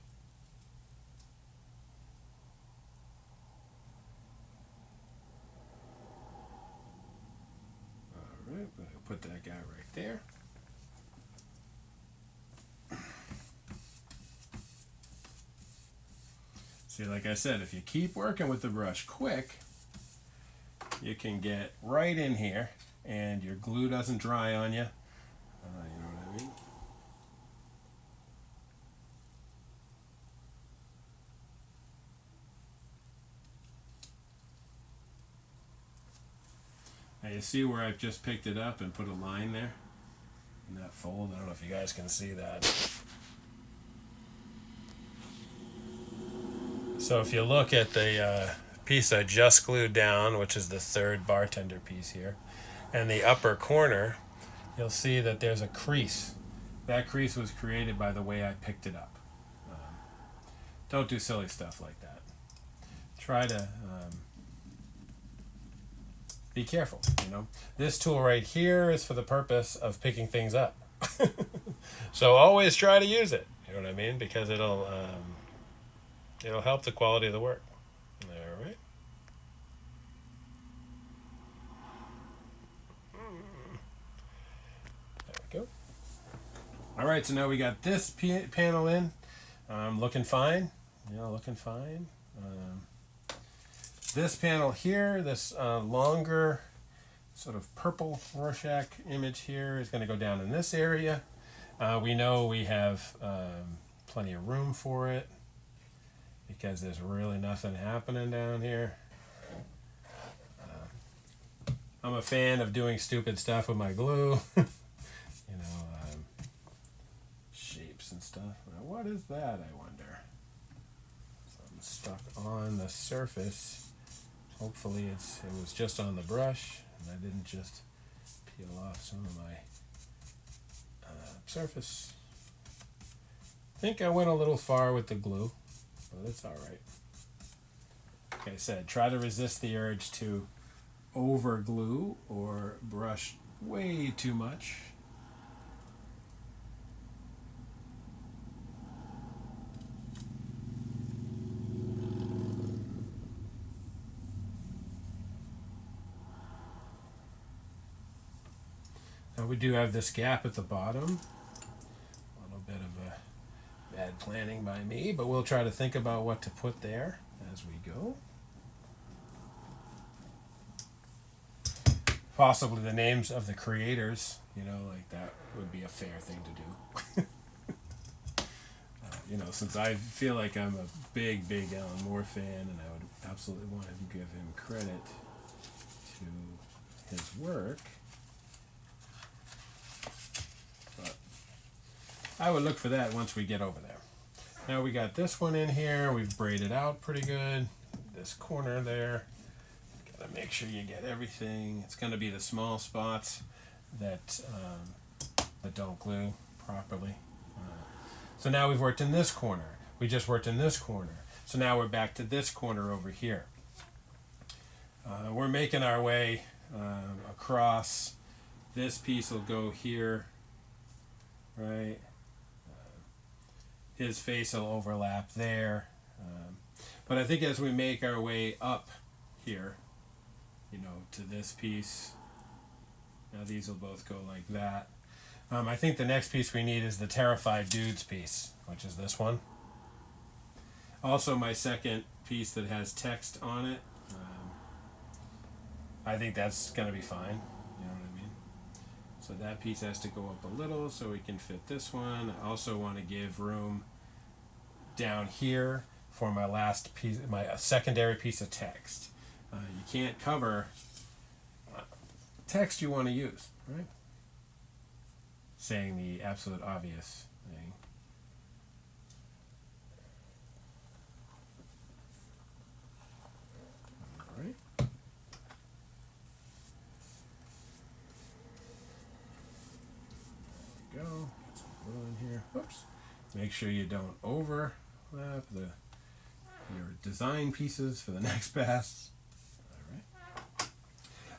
All right. I'm going to put that guy right there. See, like I said, if you keep working with the brush quick, you can get right in here and your glue doesn't dry on you. You know what I mean? Now you see where I've just picked it up and put a line there in that fold? I don't know if you guys can see that. So if you look at the piece I just glued down, which is the third bartender piece here, and the upper corner, you'll see that there's a crease. That crease was created by the way I picked it up. Don't do silly stuff like that. Try to be careful, you know. This tool right here is for the purpose of picking things up. So always try to use it, you know what I mean? Because it'll help the quality of the work. All right. There we go. All right, so now we got this panel in. Looking fine. Looking fine. This panel here, this longer sort of purple Rorschach image here is going to go down in this area. We know we have plenty of room for it because there's really nothing happening down here. I'm a fan of doing stupid stuff with my glue. Shapes and stuff. Now, what is that, I wonder? Something stuck on the surface. Hopefully it was just on the brush and I didn't just peel off some of my surface. I think I went a little far with the glue, but it's all right. Like I said, try to resist the urge to over glue or brush way too much. Now we do have this gap at the bottom. A little bit of a bad planning by me, but we'll try to think about what to put there as we go. Possibly the names of the creators, like that would be a fair thing to do. Since I feel like I'm a big Alan Moore fan and I would absolutely want to give him credit to his work. I would look for that once we get over there. Now we got this one in here. We've braided out pretty good. This corner there. Gotta make sure you get everything. It's going to be the small spots that don't glue properly. So now we've worked in this corner. We just worked in this corner. So now we're back to this corner over here. We're making our way across. This piece will go here, right? His face will overlap there. But I think as we make our way up here, to this piece, now these will both go like that. I think the next piece we need is the Terrified Dudes piece, which is this one. Also my second piece that has text on it. I think that's going to be fine. You know what I mean? So that piece has to go up a little so we can fit this one. I also want to give room down here for my last piece, my secondary piece of text. You can't cover text you want to use, right? Saying the absolute obvious thing. All right. There we go. Get some glue in here. Whoops. Make sure you don't overlap your design pieces for the next pass.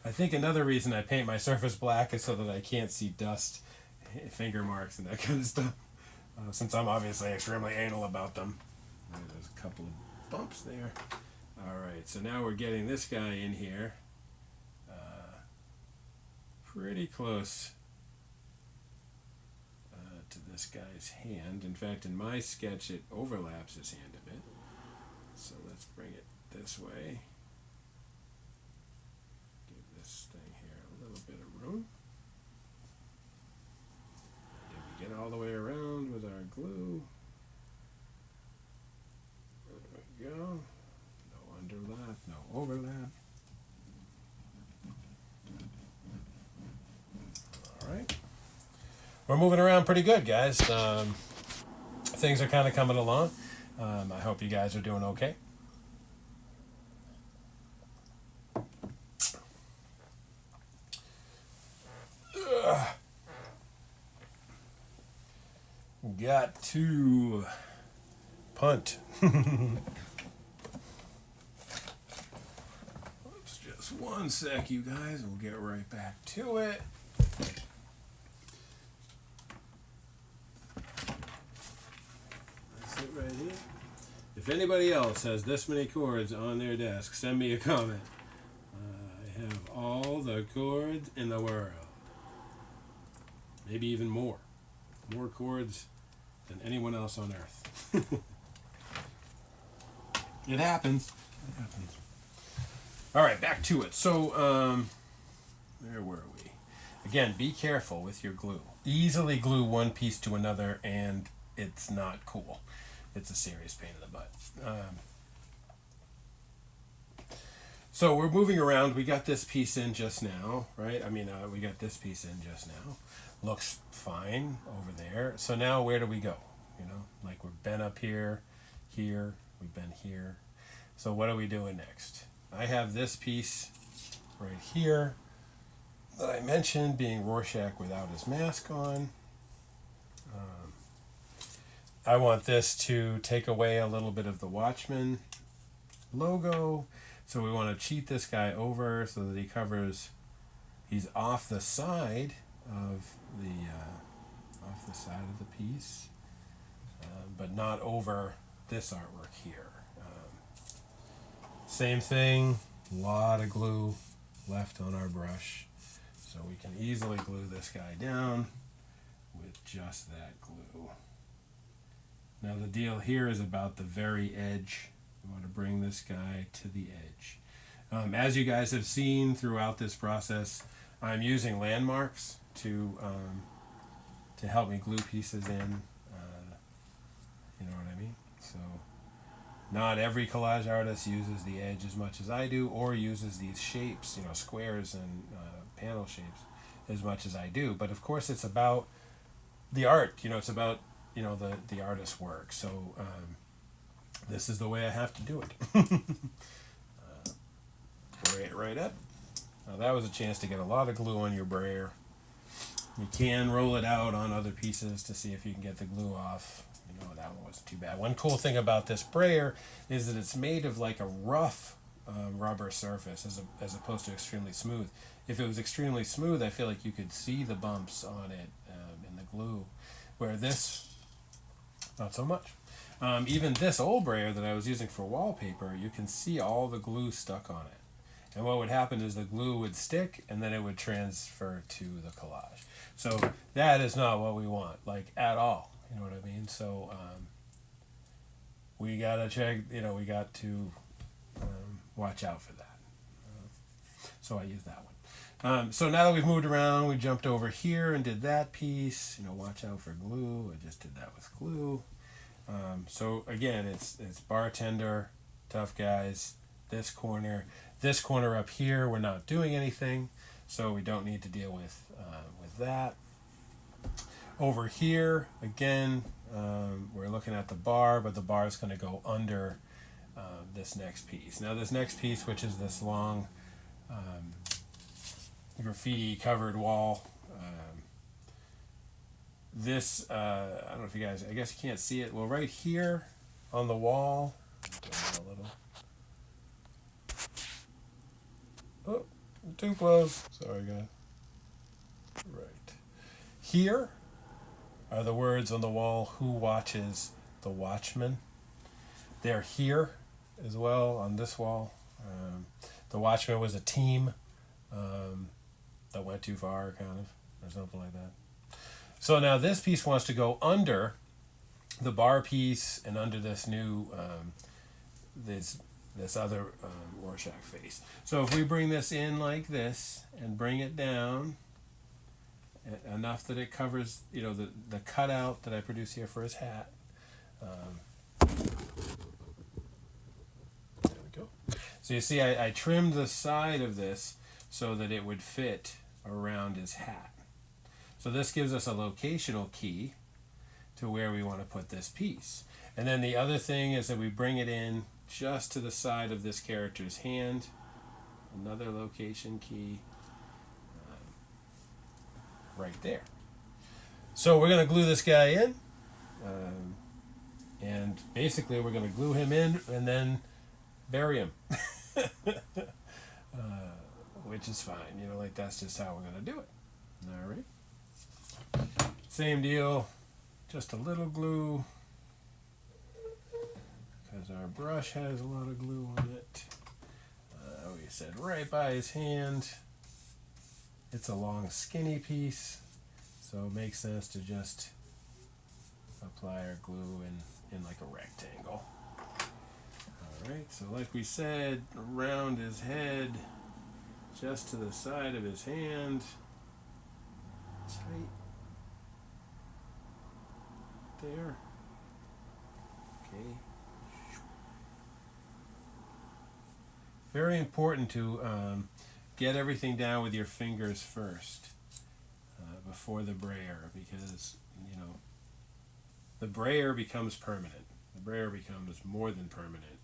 I think another reason I paint my surface black is so that I can't see dust, finger marks, and that kind of stuff. Since I'm obviously extremely anal about them. There's a couple of bumps there. Alright, so now we're getting this guy in here. pretty close to this guy's hand. In fact, in my sketch, it overlaps his hand a bit. So let's bring it this way. Give this thing here a little bit of room. Did we get all the way around with our glue? There we go. No underlap, no overlap. All right. We're moving around pretty good, guys. Things are kind of coming along. I hope you guys are doing okay. Got to punt. Oops, just one sec, you guys. We'll get right back to it. That's it right here. If anybody else has this many chords on their desk, send me a comment. I have all the chords in the world. Maybe even more. More chords than anyone else on earth. It happens. It happens. All right, back to it. So, where were we? Again, be careful with your glue. Easily glue one piece to another, and it's not cool. It's a serious pain in the butt. So we're moving around. We got this piece in just now, right? We got this piece in just now. Looks fine over there. So now where do we go? Like we've been up here, here, we've been here. So what are we doing next? I have this piece right here that I mentioned being Rorschach without his mask on. I want this to take away a little bit of the Watchmen logo. So we want to cheat this guy over so that he's off the side of the piece, but not over this artwork here. Same thing, a lot of glue left on our brush, so we can easily glue this guy down with just that glue. Now the deal here is about the very edge. We want to bring this guy to the edge. As you guys have seen throughout this process, I'm using landmarks to help me glue pieces in. You know what I mean? So not every collage artist uses the edge as much as I do, or uses these shapes, squares and panel shapes as much as I do. But of course it's about the art, it's about, the artist's work. So this is the way I have to do it. Bray it right up. Now that was a chance to get a lot of glue on your brayer. You can roll it out on other pieces to see if you can get the glue off. That one wasn't too bad. One cool thing about this brayer is that it's made of like a rough rubber surface as opposed to extremely smooth. If it was extremely smooth, I feel like you could see the bumps on it in the glue, where this, not so much. Even this old brayer that I was using for wallpaper, you can see all the glue stuck on it. And what would happen is the glue would stick and then it would transfer to the collage. So that is not what we want, like at all. You know what I mean? So we gotta check, we got to watch out for that. So I use that one. So now that we've moved around, we jumped over here and did that piece. Watch out for glue. I just did that with glue. So again, it's bartender, tough guys, this corner up here, we're not doing anything, so we don't need to deal with that. Over here, again, we're looking at the bar, but the bar is going to go under this next piece. Now this next piece, which is this long graffiti covered wall, this, I don't know if you guys, I guess you can't see it. Well, right here on the wall, a little. Oh, too close. Sorry, guys. Right. Here are the words on the wall, "Who watches the watchmen?" They're here as well on this wall. The Watchmen was a team. The that went too far, kind of, or something like that. So now this piece wants to go under the bar piece and under this new this other Rorschach face. So if we bring this in like this and bring it down enough that it covers, you know, the cutout that I produce here for his hat. There we go. So you see I trimmed the side of this so that it would fit around his hat. So this gives us a locational key to where we want to put this piece. And then the other thing is that we bring it in just to the side of this character's hand. Another location key right there. So we're going to glue this guy in. And basically we're going to glue him in and then bury him. Which is fine. You know, like that's just how we're going to do it. All right. Same deal. Just a little glue. Because our brush has a lot of glue on it. We said right by his hand. It's a long skinny piece, so it makes sense to just apply our glue in like a rectangle. Alright, so like we said, around his head, just to the side of his hand, tight there. Okay. Very important to get everything down with your fingers first before the brayer, because you know the brayer becomes permanent. The brayer becomes more than permanent.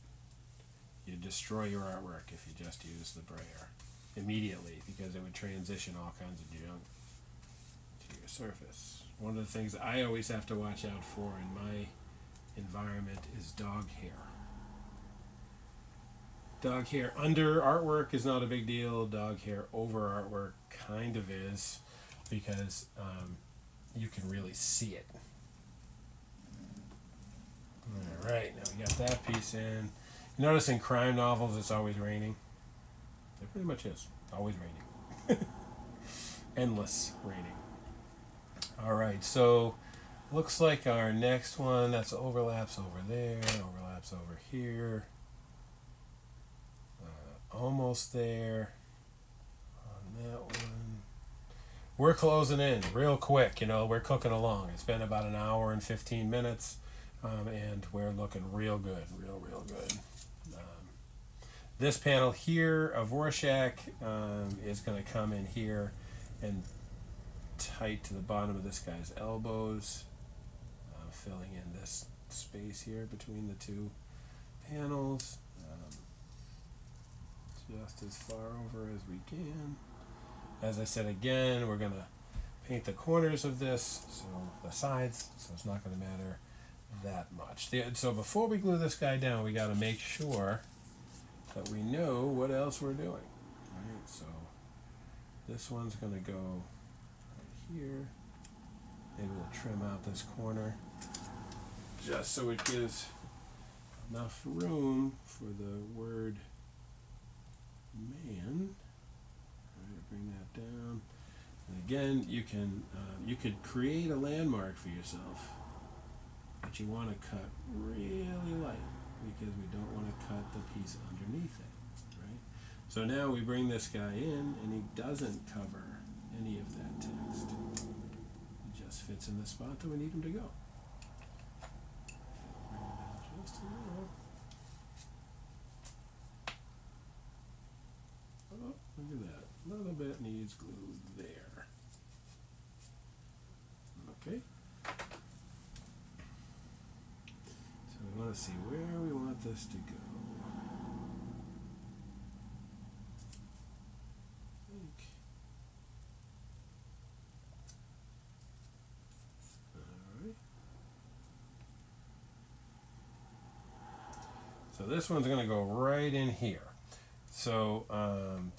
You destroy your artwork if you just use the brayer immediately, because it would transition all kinds of junk to your surface. One of the things I always have to watch out for in my environment is dog hair. Dog hair under artwork is not a big deal. Dog hair over artwork kind of is, because you can really see it. All right, now we got that piece in. You notice in crime novels it's always raining. It pretty much is. Always raining. Endless raining. All right, so looks like our next one, that's overlaps over there, overlaps over here. Almost there on that one. We're closing in real quick, you know, we're cooking along. It's been about an hour and 15 minutes, and we're looking real good, real good. This panel here of Rorschach is going to come in here and tight to the bottom of this guy's elbows, filling in this space here between the two panels. Just as far over as we can. As I said again, we're going to paint the corners of this, so the sides, so it's not going to matter that much. So before we glue this guy down, we got to make sure that we know what else we're doing. Right? So this one's going to go right here. Maybe we'll trim out this corner just so it gives enough room for the word man. All right, bring that down. And again, you could create a landmark for yourself, but you want to cut really light because we don't want to cut the piece underneath it, right? So now we bring this guy in, and he doesn't cover any of that text. He just fits in the spot that we need him to go. Bring it down just a little. Oh, look at that. A little bit needs glue there. Okay. So we want to see where we want this to go. Alright. So this one's going to go right in here. So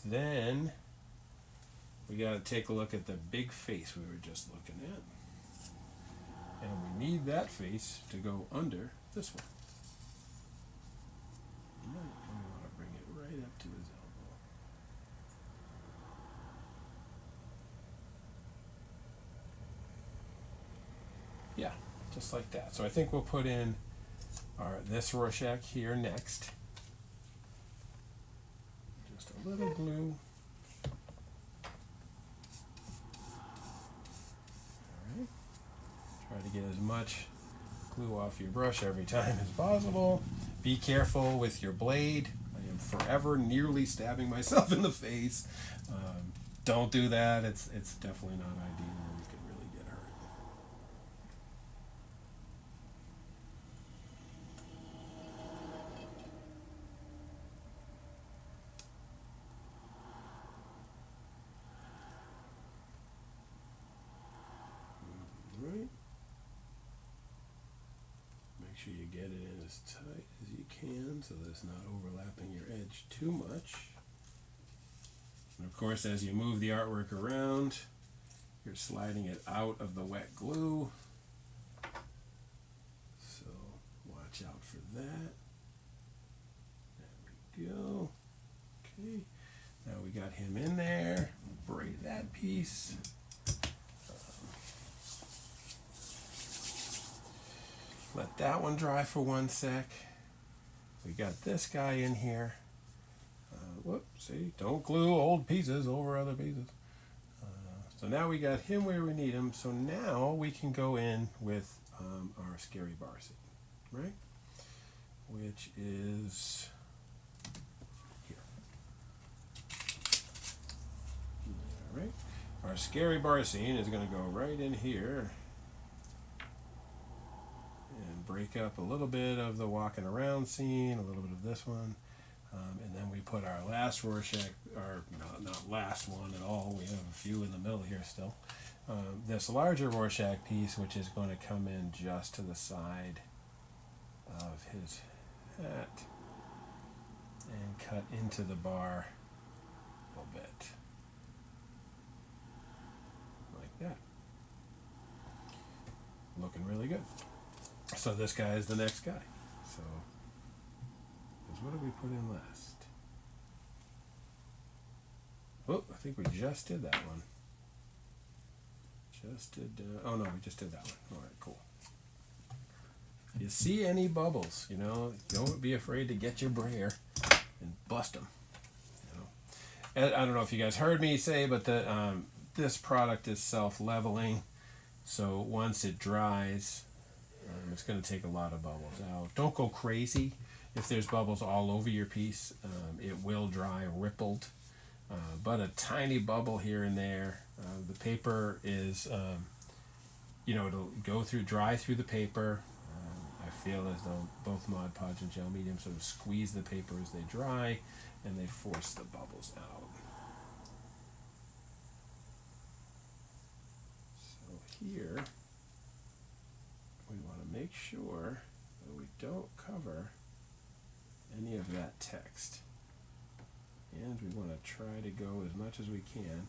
then we got to take a look at the big face we were just looking at. And we need that face to go under this one. Right, and we want to bring it right up to his elbow. just like that. So I think we'll put in this Rorschach here next. Just a little glue. Alright. Try to get as much glue off your brush every time as possible. Be careful with your blade. I am forever nearly stabbing myself in the face. Don't do that. It's definitely not ideal. You could really get hurt. Right. Make sure you get it in as tight as you can so that it's not overlapping your edge too much. And of course, as you move the artwork around, you're sliding it out of the wet glue. So watch out for that. There we go. Okay. Now we got him in there. Braid that piece. Let that one dry for 1 sec. We got this guy in here. Whoop, see, don't glue old pieces over other pieces. So now we got him where we need him. So now we can go in with our scary bar scene, right? Which is here. All right. Our scary bar scene is going to go right in here and break up a little bit of the walking around scene, a little bit of this one. And then we put our last Rorschach, or not last one at all, we have a few in the middle here still. This larger Rorschach piece, which is going to come in just to the side of his hat and cut into the bar a little bit. Like that. Looking really good. So this guy is the next guy. So what did we put in last? Oh, I think we just did that one. Oh no, we just did that one. All right, cool. You see any bubbles, don't be afraid to get your brayer and bust them. And I don't know if you guys heard me say, but this product is self-leveling. So once it dries, it's going to take a lot of bubbles out. Don't go crazy. If there's bubbles all over your piece, it will dry rippled. But a tiny bubble here and there. The paper is, it'll dry through the paper. I feel as though both Mod Podge and Gel Medium sort of squeeze the paper as they dry, and they force the bubbles out. So here, we want to make sure that we don't cover any of that text, and we want to try to go as much as we can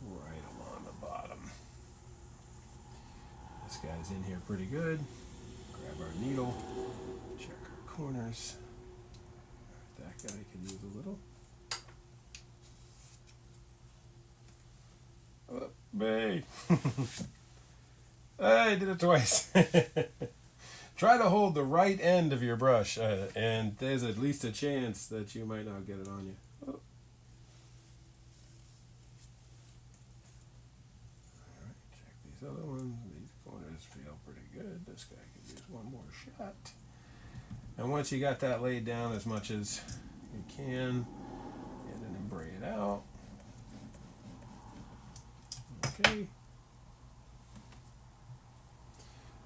right along the bottom. This guy's in here pretty good. Grab our needle, check our corners. That guy can use a little. Oh, hey! I did it twice. Try to hold the right end of your brush, and there's at least a chance that you might not get it on you. Oh. Alright, check these other ones. These corners feel pretty good. This guy could use one more shot. And once you got that laid down as much as you can, get it and braid it out. Okay.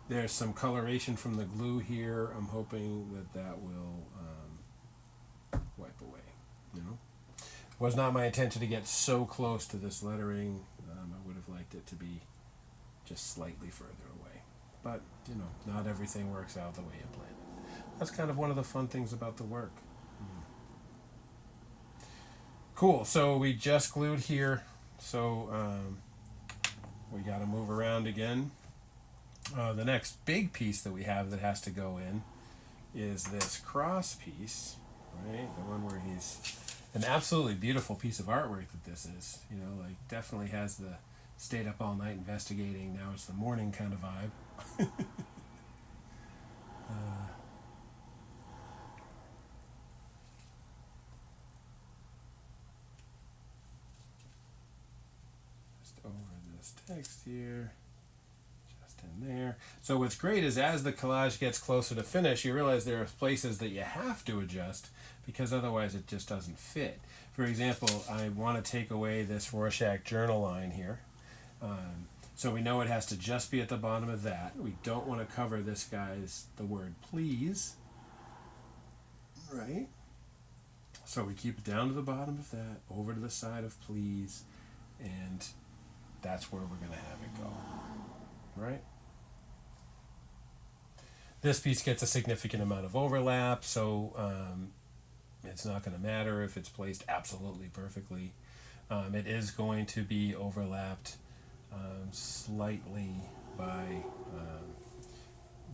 There's some coloration from the glue here. I'm hoping that will wipe away. Was not my intention to get so close to this lettering. I would have liked it to be just slightly further away. But, not everything works out the way you planned it. That's kind of one of the fun things about the work. Cool, so we just glued here. So we got to move around again. The next big piece that we have that has to go in is this cross piece, right? The one where he's an absolutely beautiful piece of artwork that this is. Definitely has the stayed up all night investigating, now it's the morning kind of vibe. Just over this text here. Just in there. So what's great is as the collage gets closer to finish, you realize there are places that you have to adjust because otherwise it just doesn't fit. For example, I want to take away this Rorschach journal line here. So we know it has to just be at the bottom of that. We don't want to cover this guy's, the word please. Right? So we keep it down to the bottom of that, over to the side of please, and that's where we're going to have it go. Right? This piece gets a significant amount of overlap, so it's not going to matter if it's placed absolutely perfectly. It is going to be overlapped slightly by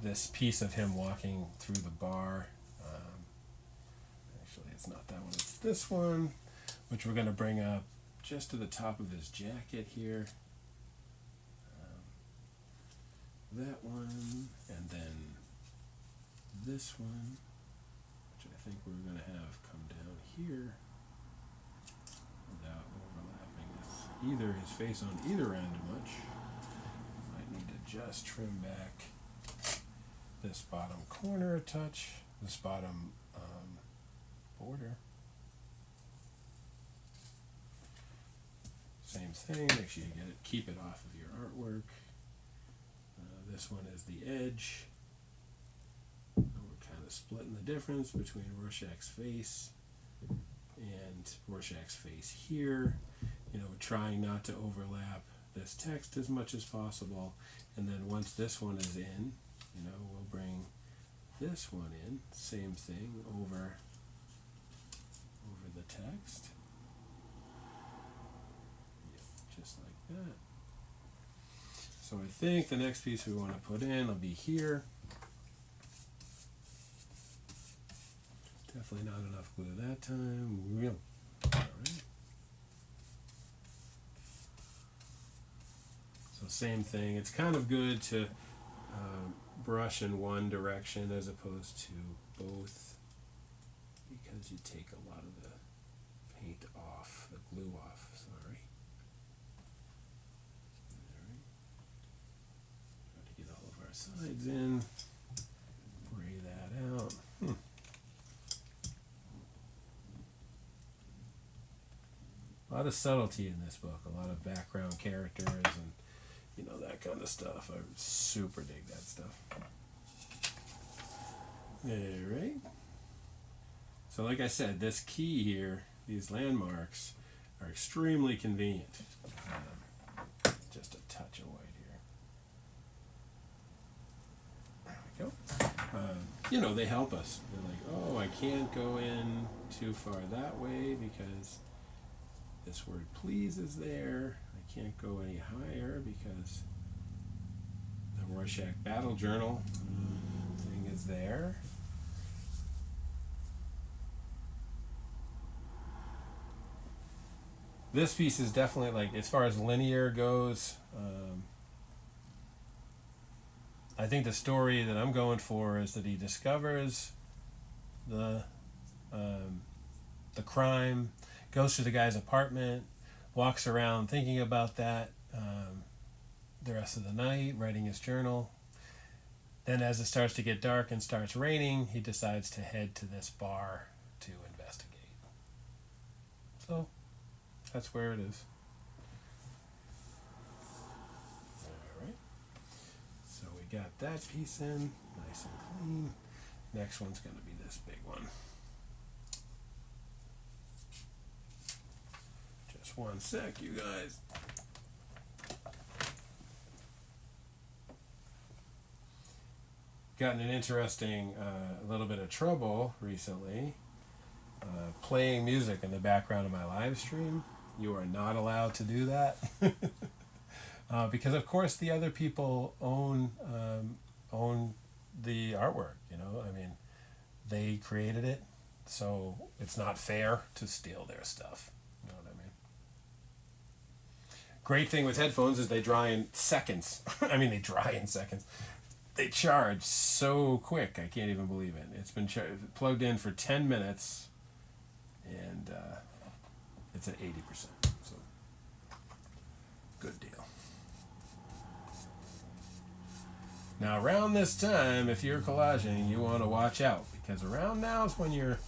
this piece of him walking through the bar. Actually, it's not that one, it's this one, which we're going to bring up just to the top of his jacket here. That one, and then this one, which I think we're going to have come down here without overlapping either his face on either end much. Might need to just trim back this bottom corner a touch, this bottom border. Same thing, make sure you get it, keep it off of your artwork. This one is the edge. And we're kind of splitting the difference between Rorschach's face and Rorschach's face here. You know, trying not to overlap this text as much as possible. And then once this one is in, you know, we'll bring this one in. Same thing over the text. Yep, just like that. So I think the next piece we want to put in will be here. Definitely not enough glue that time. Real. All right. So same thing. It's kind of good to brush in one direction as opposed to both, because you take a lot of the paint off, the glue off. Sorry. Try to get all of our sides in. Bray that out. A lot of subtlety in this book, a lot of background characters and, you know, that kind of stuff. I super dig that stuff. Alright. So like I said, this key here, these landmarks, are extremely convenient. Just a touch of white here. There we go. You know, they help us. They're like, oh, I can't go in too far that way because this word please is there. I can't go any higher because the Rorschach Battle Journal thing is there. This piece is definitely, like, as far as linear goes, I think the story that I'm going for is that he discovers the crime, goes to the guy's apartment, walks around thinking about that the rest of the night, writing his journal. Then as it starts to get dark and starts raining, he decides to head to this bar to investigate. So that's where it is. Alright. So we got that piece in, nice and clean. Next one's going to be this big one. Just one sec, you guys. Gotten an interesting little bit of trouble recently playing music in the background of my live stream. You are not allowed to do that because of course the other people own the artwork, you know. I mean, they created it, so it's not fair to steal their stuff. You know what I mean? Great thing with headphones is they dry in seconds. I mean, they dry in seconds. they charge so quick. I can't even believe it. It's been plugged in for 10 minutes, and it's at 80%. So, good deal. Now, around this time, if you're collaging, you want to watch out, because around now is when your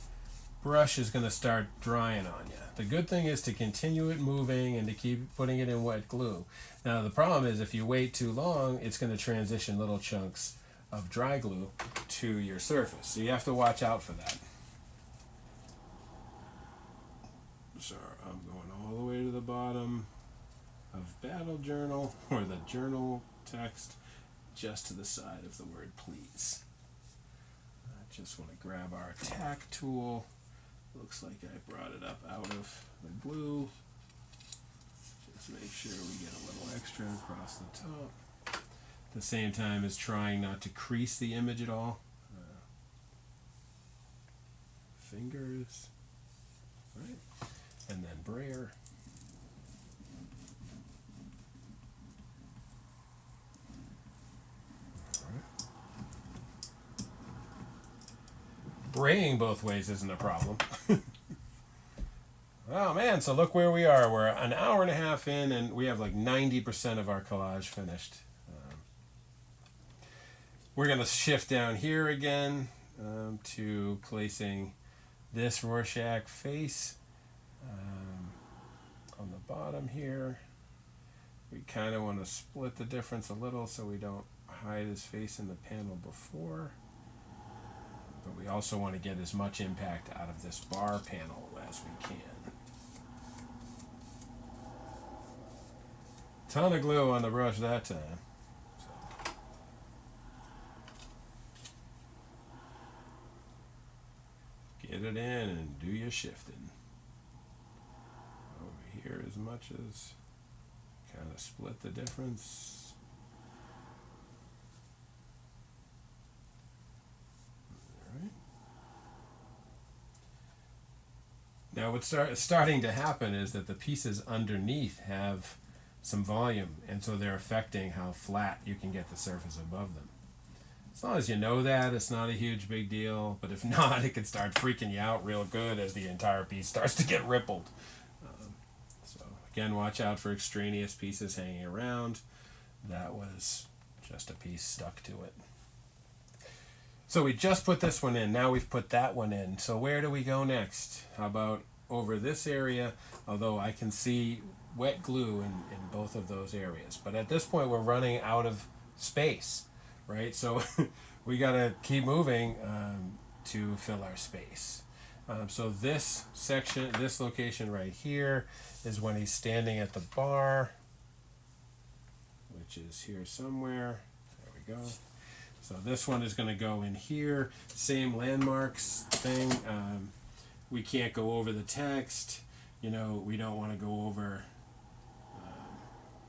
brush is going to start drying on you. The good thing is to continue it moving and to keep putting it in wet glue. Now, the problem is if you wait too long, it's going to transition little chunks of dry glue to your surface. So you have to watch out for that. So I'm going all the way to the bottom of Battle Journal, or the journal text, just to the side of the word please. I just want to grab our tack tool. Looks like I brought it up out of the glue. Just make sure we get a little extra across the top. At the same time as trying not to crease the image at all. Fingers. Right. And then brayer. Braying both ways isn't a problem. Oh man, so look where we are. We're an hour and a half in, and we have like 90% of our collage finished. We're going to shift down here again to placing this Rorschach face on the bottom here. We kind of want to split the difference a little so we don't hide his face in the panel before. But we also want to get as much impact out of this bar panel as we can. Ton of glue on the brush that time. So. Get it in and do your shifting. Over here as much as kind of split the difference. Now what's starting to happen is that the pieces underneath have some volume, and so they're affecting how flat you can get the surface above them. As long as you know that, it's not a huge big deal, but if not, it can start freaking you out real good as the entire piece starts to get rippled. So again, watch out for extraneous pieces hanging around. That was just a piece stuck to it. So we just put this one in. Now we've put that one in. So where do we go next? How about over this area? Although I can see wet glue in both of those areas. But at this point, we're running out of space, right? So we got to keep moving to fill our space. So this section, this location right here is when he's standing at the bar, which is here somewhere. There we go. So this one is going to go in here. Same landmarks thing. We can't go over the text. You know, we don't want to go over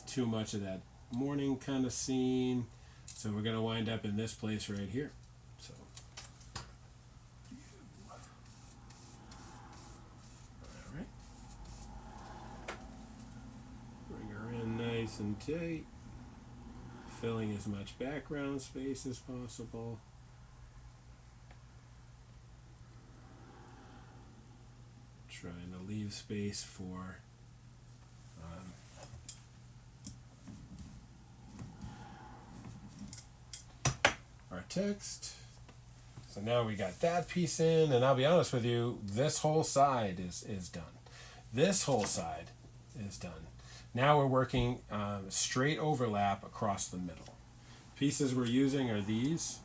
too much of that morning kind of scene. So we're going to wind up in this place right here. So, all right. Bring her in nice and tight. Filling as much background space as possible. Trying to leave space for our text. So now we got that piece in, and I'll be honest with you, this whole side is done. This whole side is done. Now we're working straight overlap across the middle. Pieces we're using are these.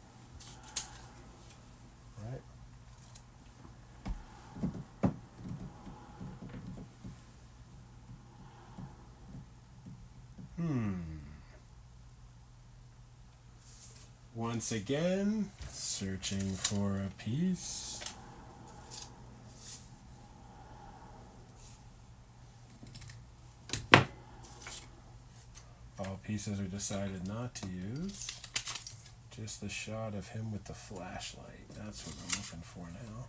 Right. Once again, searching for a piece. All pieces are decided not to use. Just the shot of him with the flashlight. That's what I'm looking for now.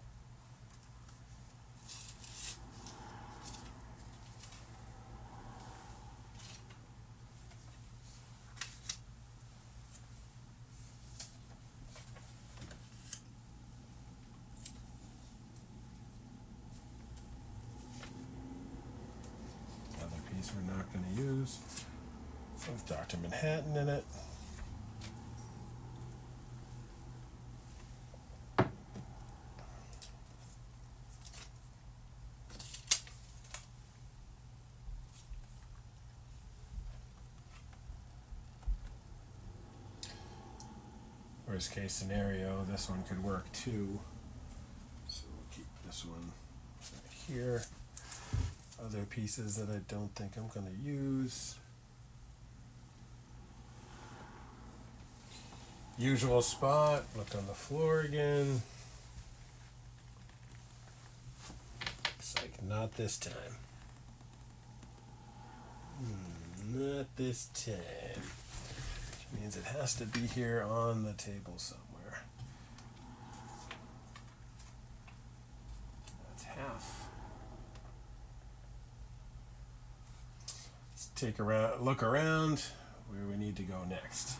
ones we're not going to use. With Dr. Manhattan in it. Worst case scenario, this one could work too. So we'll keep this one right here. Other pieces that I don't think I'm going to use. Usual spot, look on the floor again. Looks like not this time. Not this time. Which means it has to be here on the table somewhere. That's half. Let's look around where we need to go next.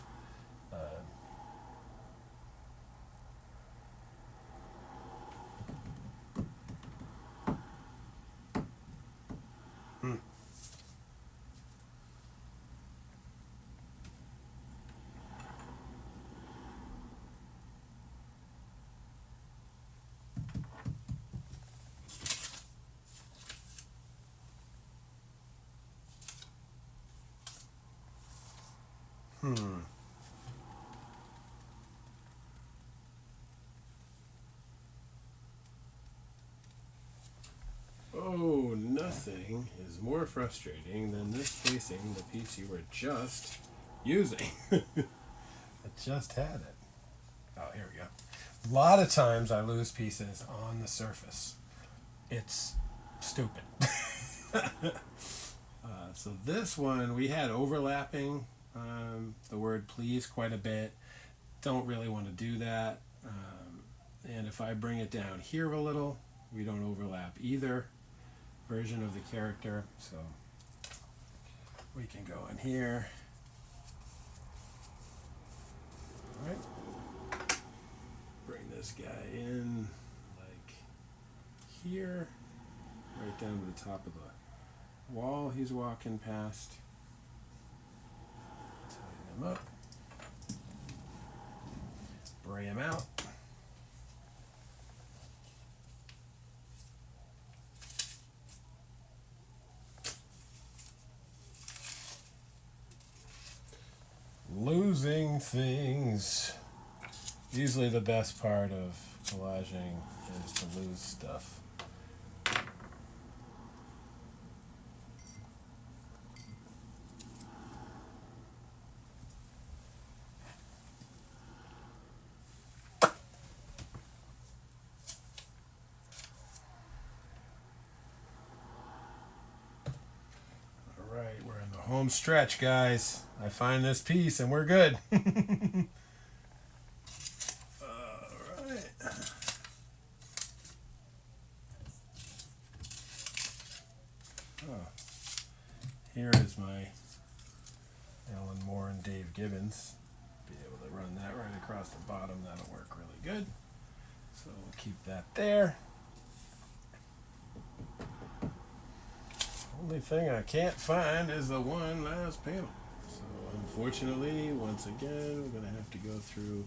Oh, nothing is more frustrating than this facing the piece you were just using. I just had it. Oh, here we go. A lot of times I lose pieces on the surface. It's stupid. So this one, we had overlapping the word please quite a bit. Don't really want to do that. And if I bring it down here a little, we don't overlap either version of the character. So we can go in here. All right. Bring this guy in like here, right down to the top of the wall he's walking past. Tighten him up. Bray him out. Losing things. Usually the best part of collaging is to lose stuff. Alright, we're in the home stretch, guys. I find this piece and we're good. Alright. Oh. Here is my Alan Moore and Dave Gibbons. Be able to run that right across the bottom. That'll work really good. So we'll keep that there. Only thing I can't find is the one last panel. So unfortunately, once again, we're going to have to go through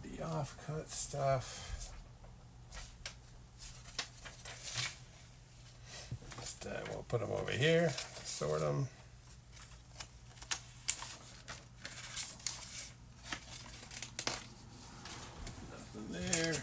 the offcut stuff. This time we'll put them over here, sort them. Nothing there.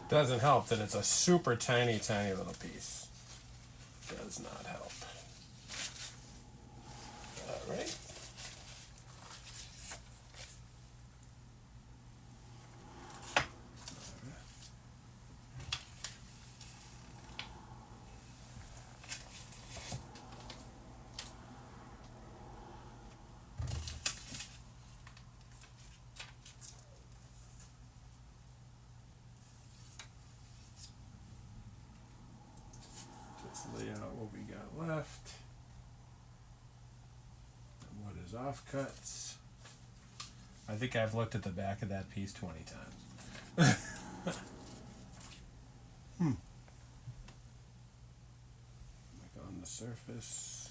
Doesn't help that it's a super tiny, tiny little piece. Does not help. All right. Let's lay out what we got left. And what is offcuts. I think I've looked at the back of that piece 20 times. Like on the surface.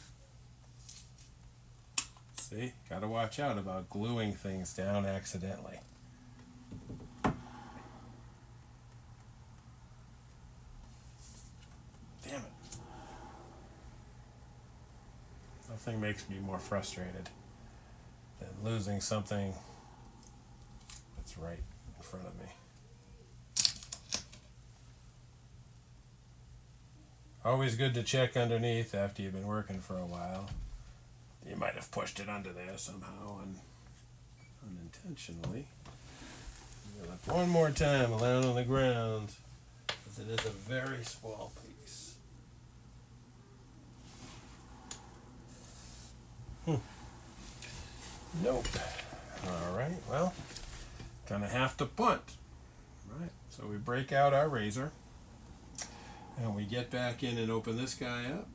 See, gotta watch out about gluing things down accidentally. Damn it. Nothing makes me more frustrated than losing something that's right in front of me. Always good to check underneath after you've been working for a while. You might have pushed it under there somehow unintentionally. Look one more time down on the ground, because it is a very small piece. Nope. All right, well, gonna have to punt. Right, so we break out our razor, and we get back in and open this guy up.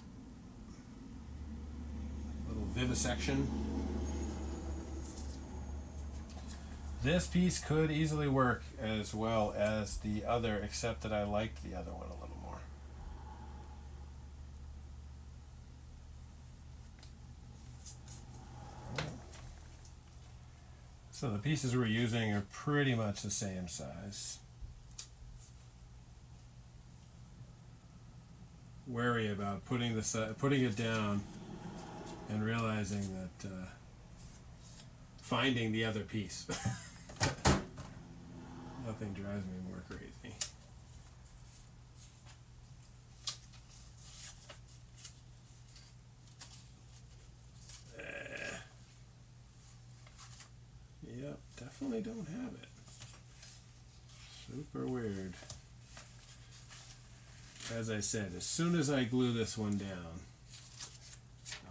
Little vivisection. This piece could easily work as well as the other, except that I liked the other one a little more. So the pieces we're using are pretty much the same size. Wary about putting it down and realizing that finding the other piece. Nothing drives me more crazy. Yep, definitely don't have it. Super weird. As I said, as soon as I glue this one down,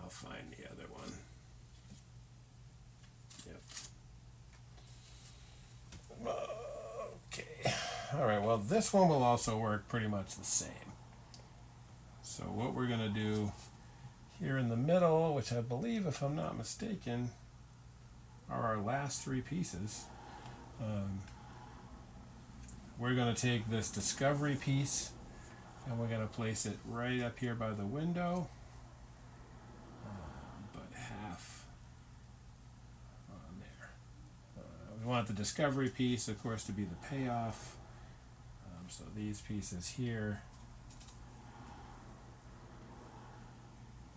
I'll find the other one. Yep. Okay. All right, well, this one will also work pretty much the same. So what we're going to do here in the middle, which I believe, if I'm not mistaken, are our last three pieces. We're going to take this discovery piece and we're going to place it right up here by the window, but half on there. We want the discovery piece, of course, to be the payoff. So these pieces here,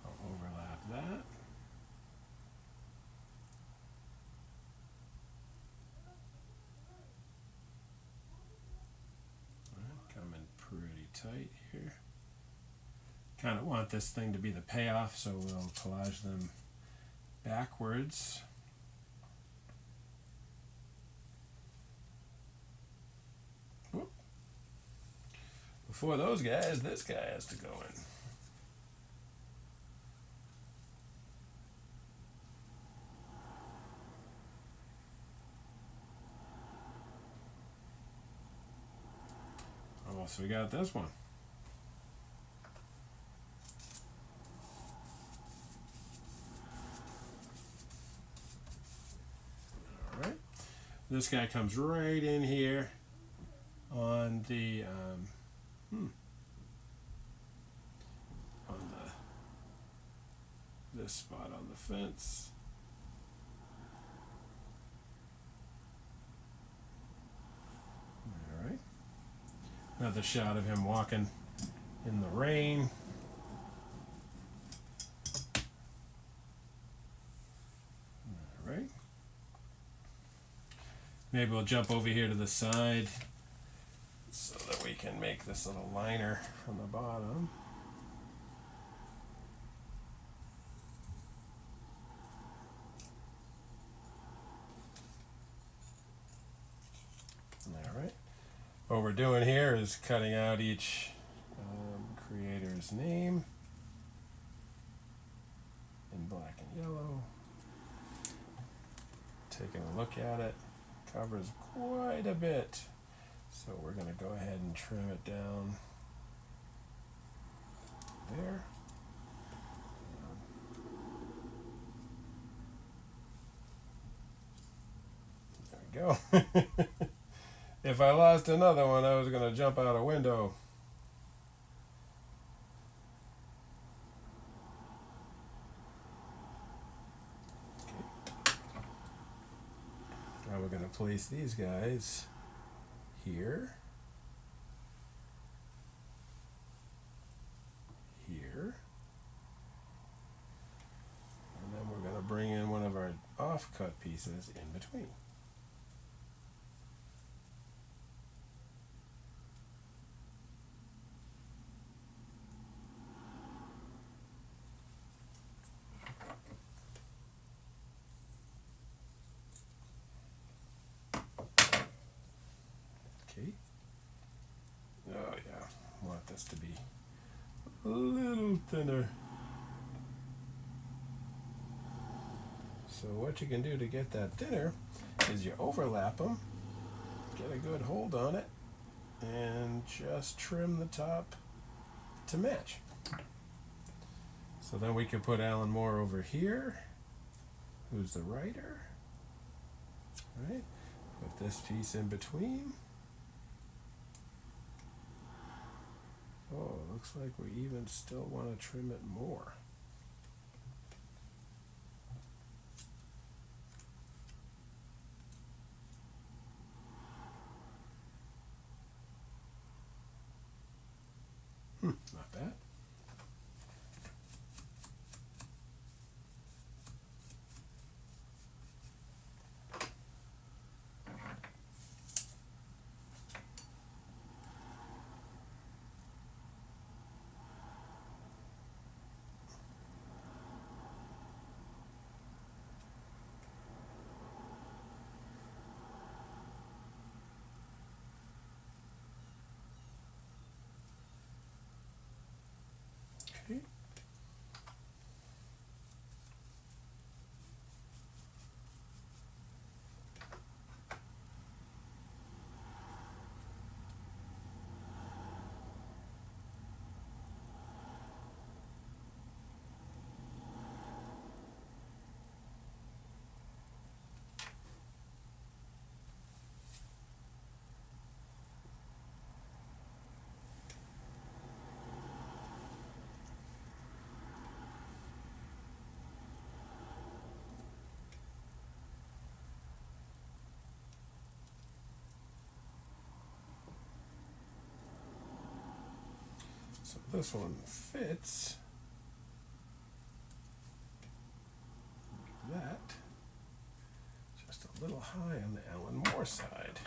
I'll overlap that. Coming pretty tight here. Kind of want this thing to be the payoff, so we'll collage them backwards. Whoop. Before those guys, this guy has to go in. Oh, so we got this one. All right. This guy comes right in here on the this spot on the fence. All right. Another shot of him walking in the rain. All right. Maybe we'll jump over here to the side so that we can make this little liner from the bottom. All right. What we're doing here is cutting out each creator's name in black and yellow. Taking a look at it, covers quite a bit. So we're going to go ahead and trim it down there. go. If I lost another one, I was going to jump out a window. Now we're going to place these guys here, here, and then we're going to bring in one of our off-cut pieces in between. Okay. Oh yeah, I want this to be a little thinner. So what you can do to get that thinner is you overlap them, get a good hold on it, and just trim the top to match. So then we can put Alan Moore over here, who's the writer, right? Put this piece in between. Oh, looks like we even still want to trim it more. Not bad. Okay. So this one fits that, just a little high on the Alan Moore side.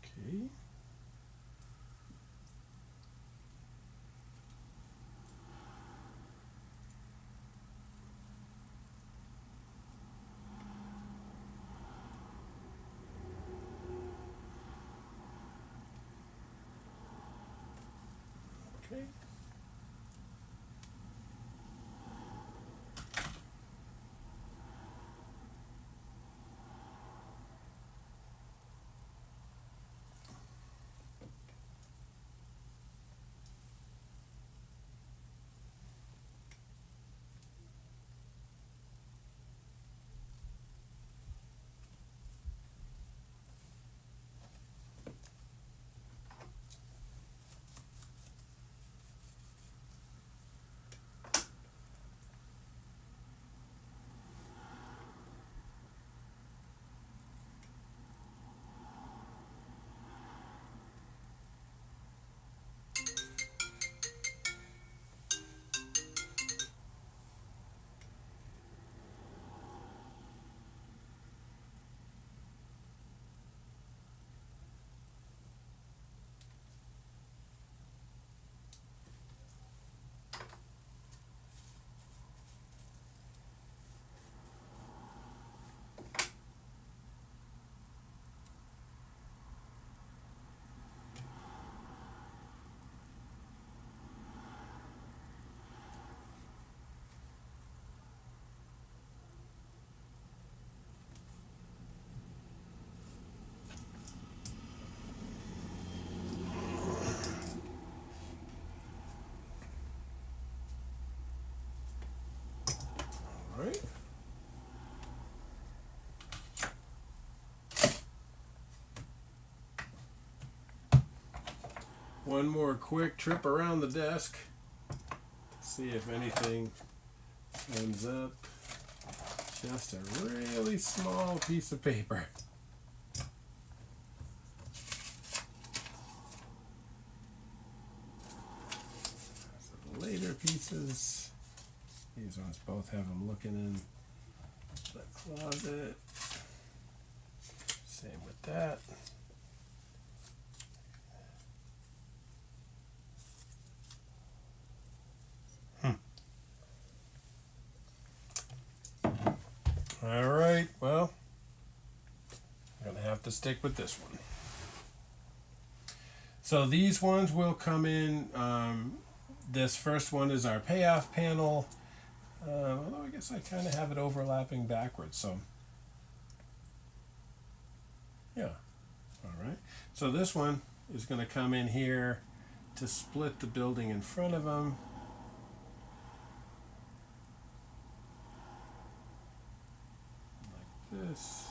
Okay. Okay. one more quick trip around the desk to see if anything ends up. Just a really small piece of paper. So the later pieces, these ones both have them looking in the closet. Same with that. All right, well, I'm going to have to stick with this one. So these ones will come in. This first one is our payoff panel. Although I guess I kind of have it overlapping backwards. So, yeah. All right. So this one is going to come in here to split the building in front of them. This.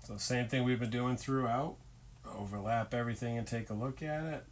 So same thing we've been doing throughout. Overlap everything and take a look at it.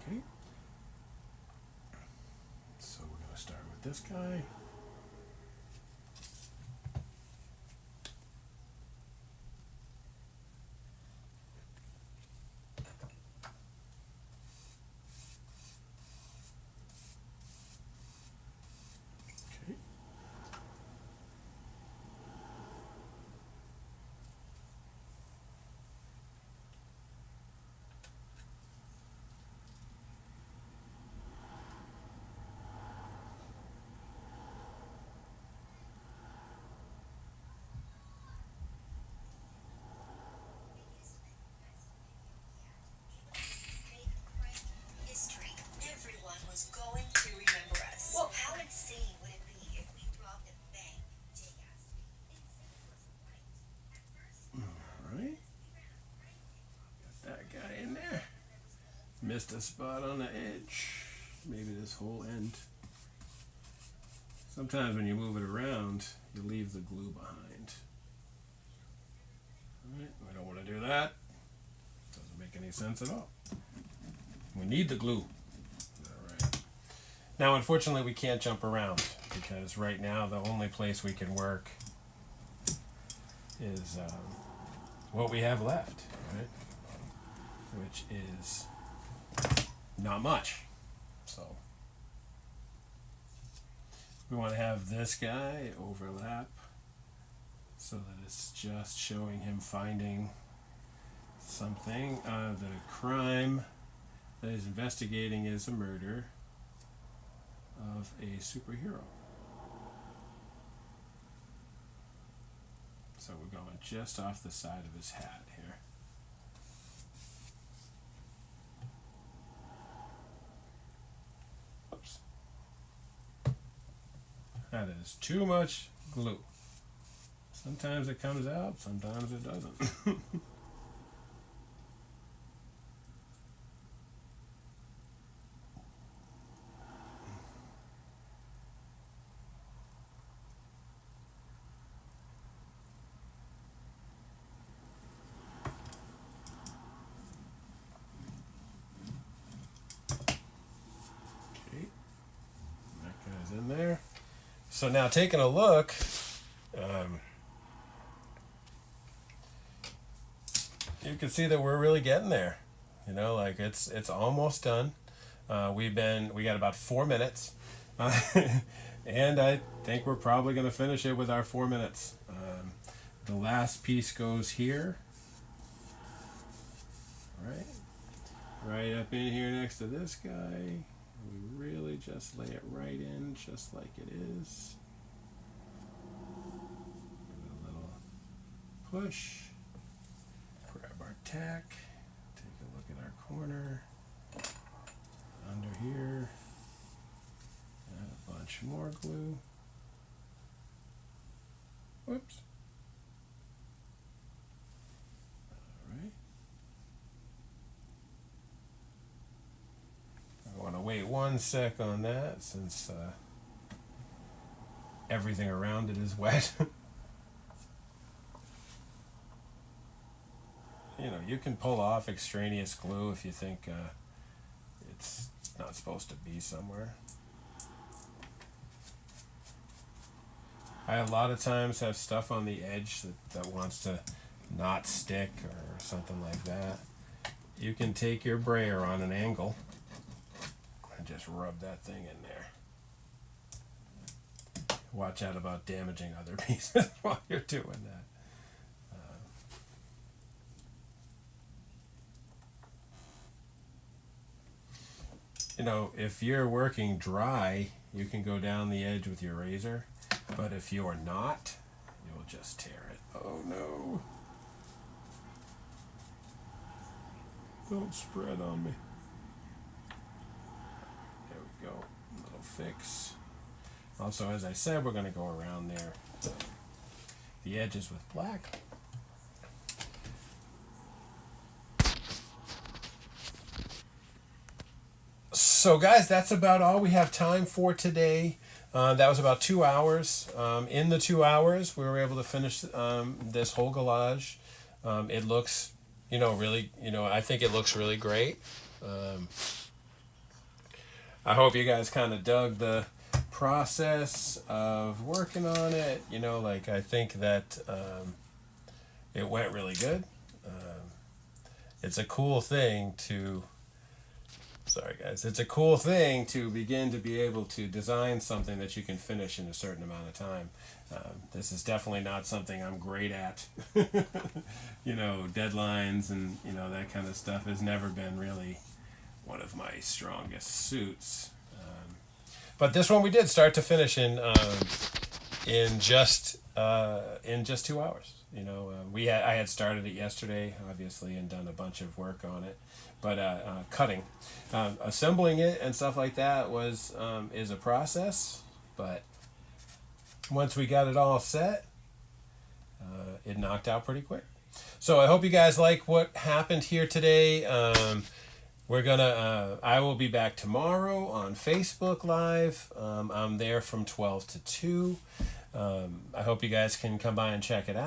Okay. So we're going to start with this guy. Okay. Missed a spot on the edge. Maybe this whole end. Sometimes when you move it around, you leave the glue behind. Alright, we don't want to do that. Doesn't make any sense at all. We need the glue. Alright. Now, unfortunately, we can't jump around because right now the only place we can work is what we have left, right? Which is not much. So we want to have this guy overlap so that it's just showing him finding something. The crime that he's investigating is a murder of a superhero. So we're going just off the side of his hat here. Oops. That is too much glue. Sometimes it comes out, sometimes it doesn't. In there. So now taking a look, you can see that we're really getting there. You know, like it's almost done. We got about 4 minutes, and I think we're probably going to finish it with our 4 minutes. The last piece goes here, right up in here next to this guy. We really just lay it right in, just like it is. Give it a little push. Grab our tack. Take a look at our corner. Under here. Add a bunch more glue. Whoops. Alright. I want to wait 1 sec on that since everything around it is wet. You can pull off extraneous glue if you think it's not supposed to be somewhere. I a lot of times have stuff on the edge that wants to not stick or something like that. You can take your brayer on an angle and just rub that thing in there. Watch out about damaging other pieces while you're doing that. If you're working dry, you can go down the edge with your razor, but if you're not, you'll just tear it. Oh no. Don't spread on me. There we go. A little fix. Also, as I said, we're going to go around there. The edges with black. So guys, that's about all we have time for today. That was about 2 hours. In the 2 hours, we were able to finish this whole collage. It looks, really, I think it looks really great. I hope you guys kind of dug the process of working on it. I think that it went really good. It's a cool thing to... Sorry guys, it's a cool thing to begin to be able to design something that you can finish in a certain amount of time. This is definitely not something I'm great at. Deadlines and that kind of stuff has never been really one of my strongest suits. But this one we did start to finish in just 2 hours. I had started it yesterday, obviously, and done a bunch of work on it. But cutting, assembling it and stuff like that is a process. But once we got it all set, it knocked out pretty quick. So I hope you guys like what happened here today. I will be back tomorrow on Facebook Live. I'm there from 12 to 2. I hope you guys can come by and check it out.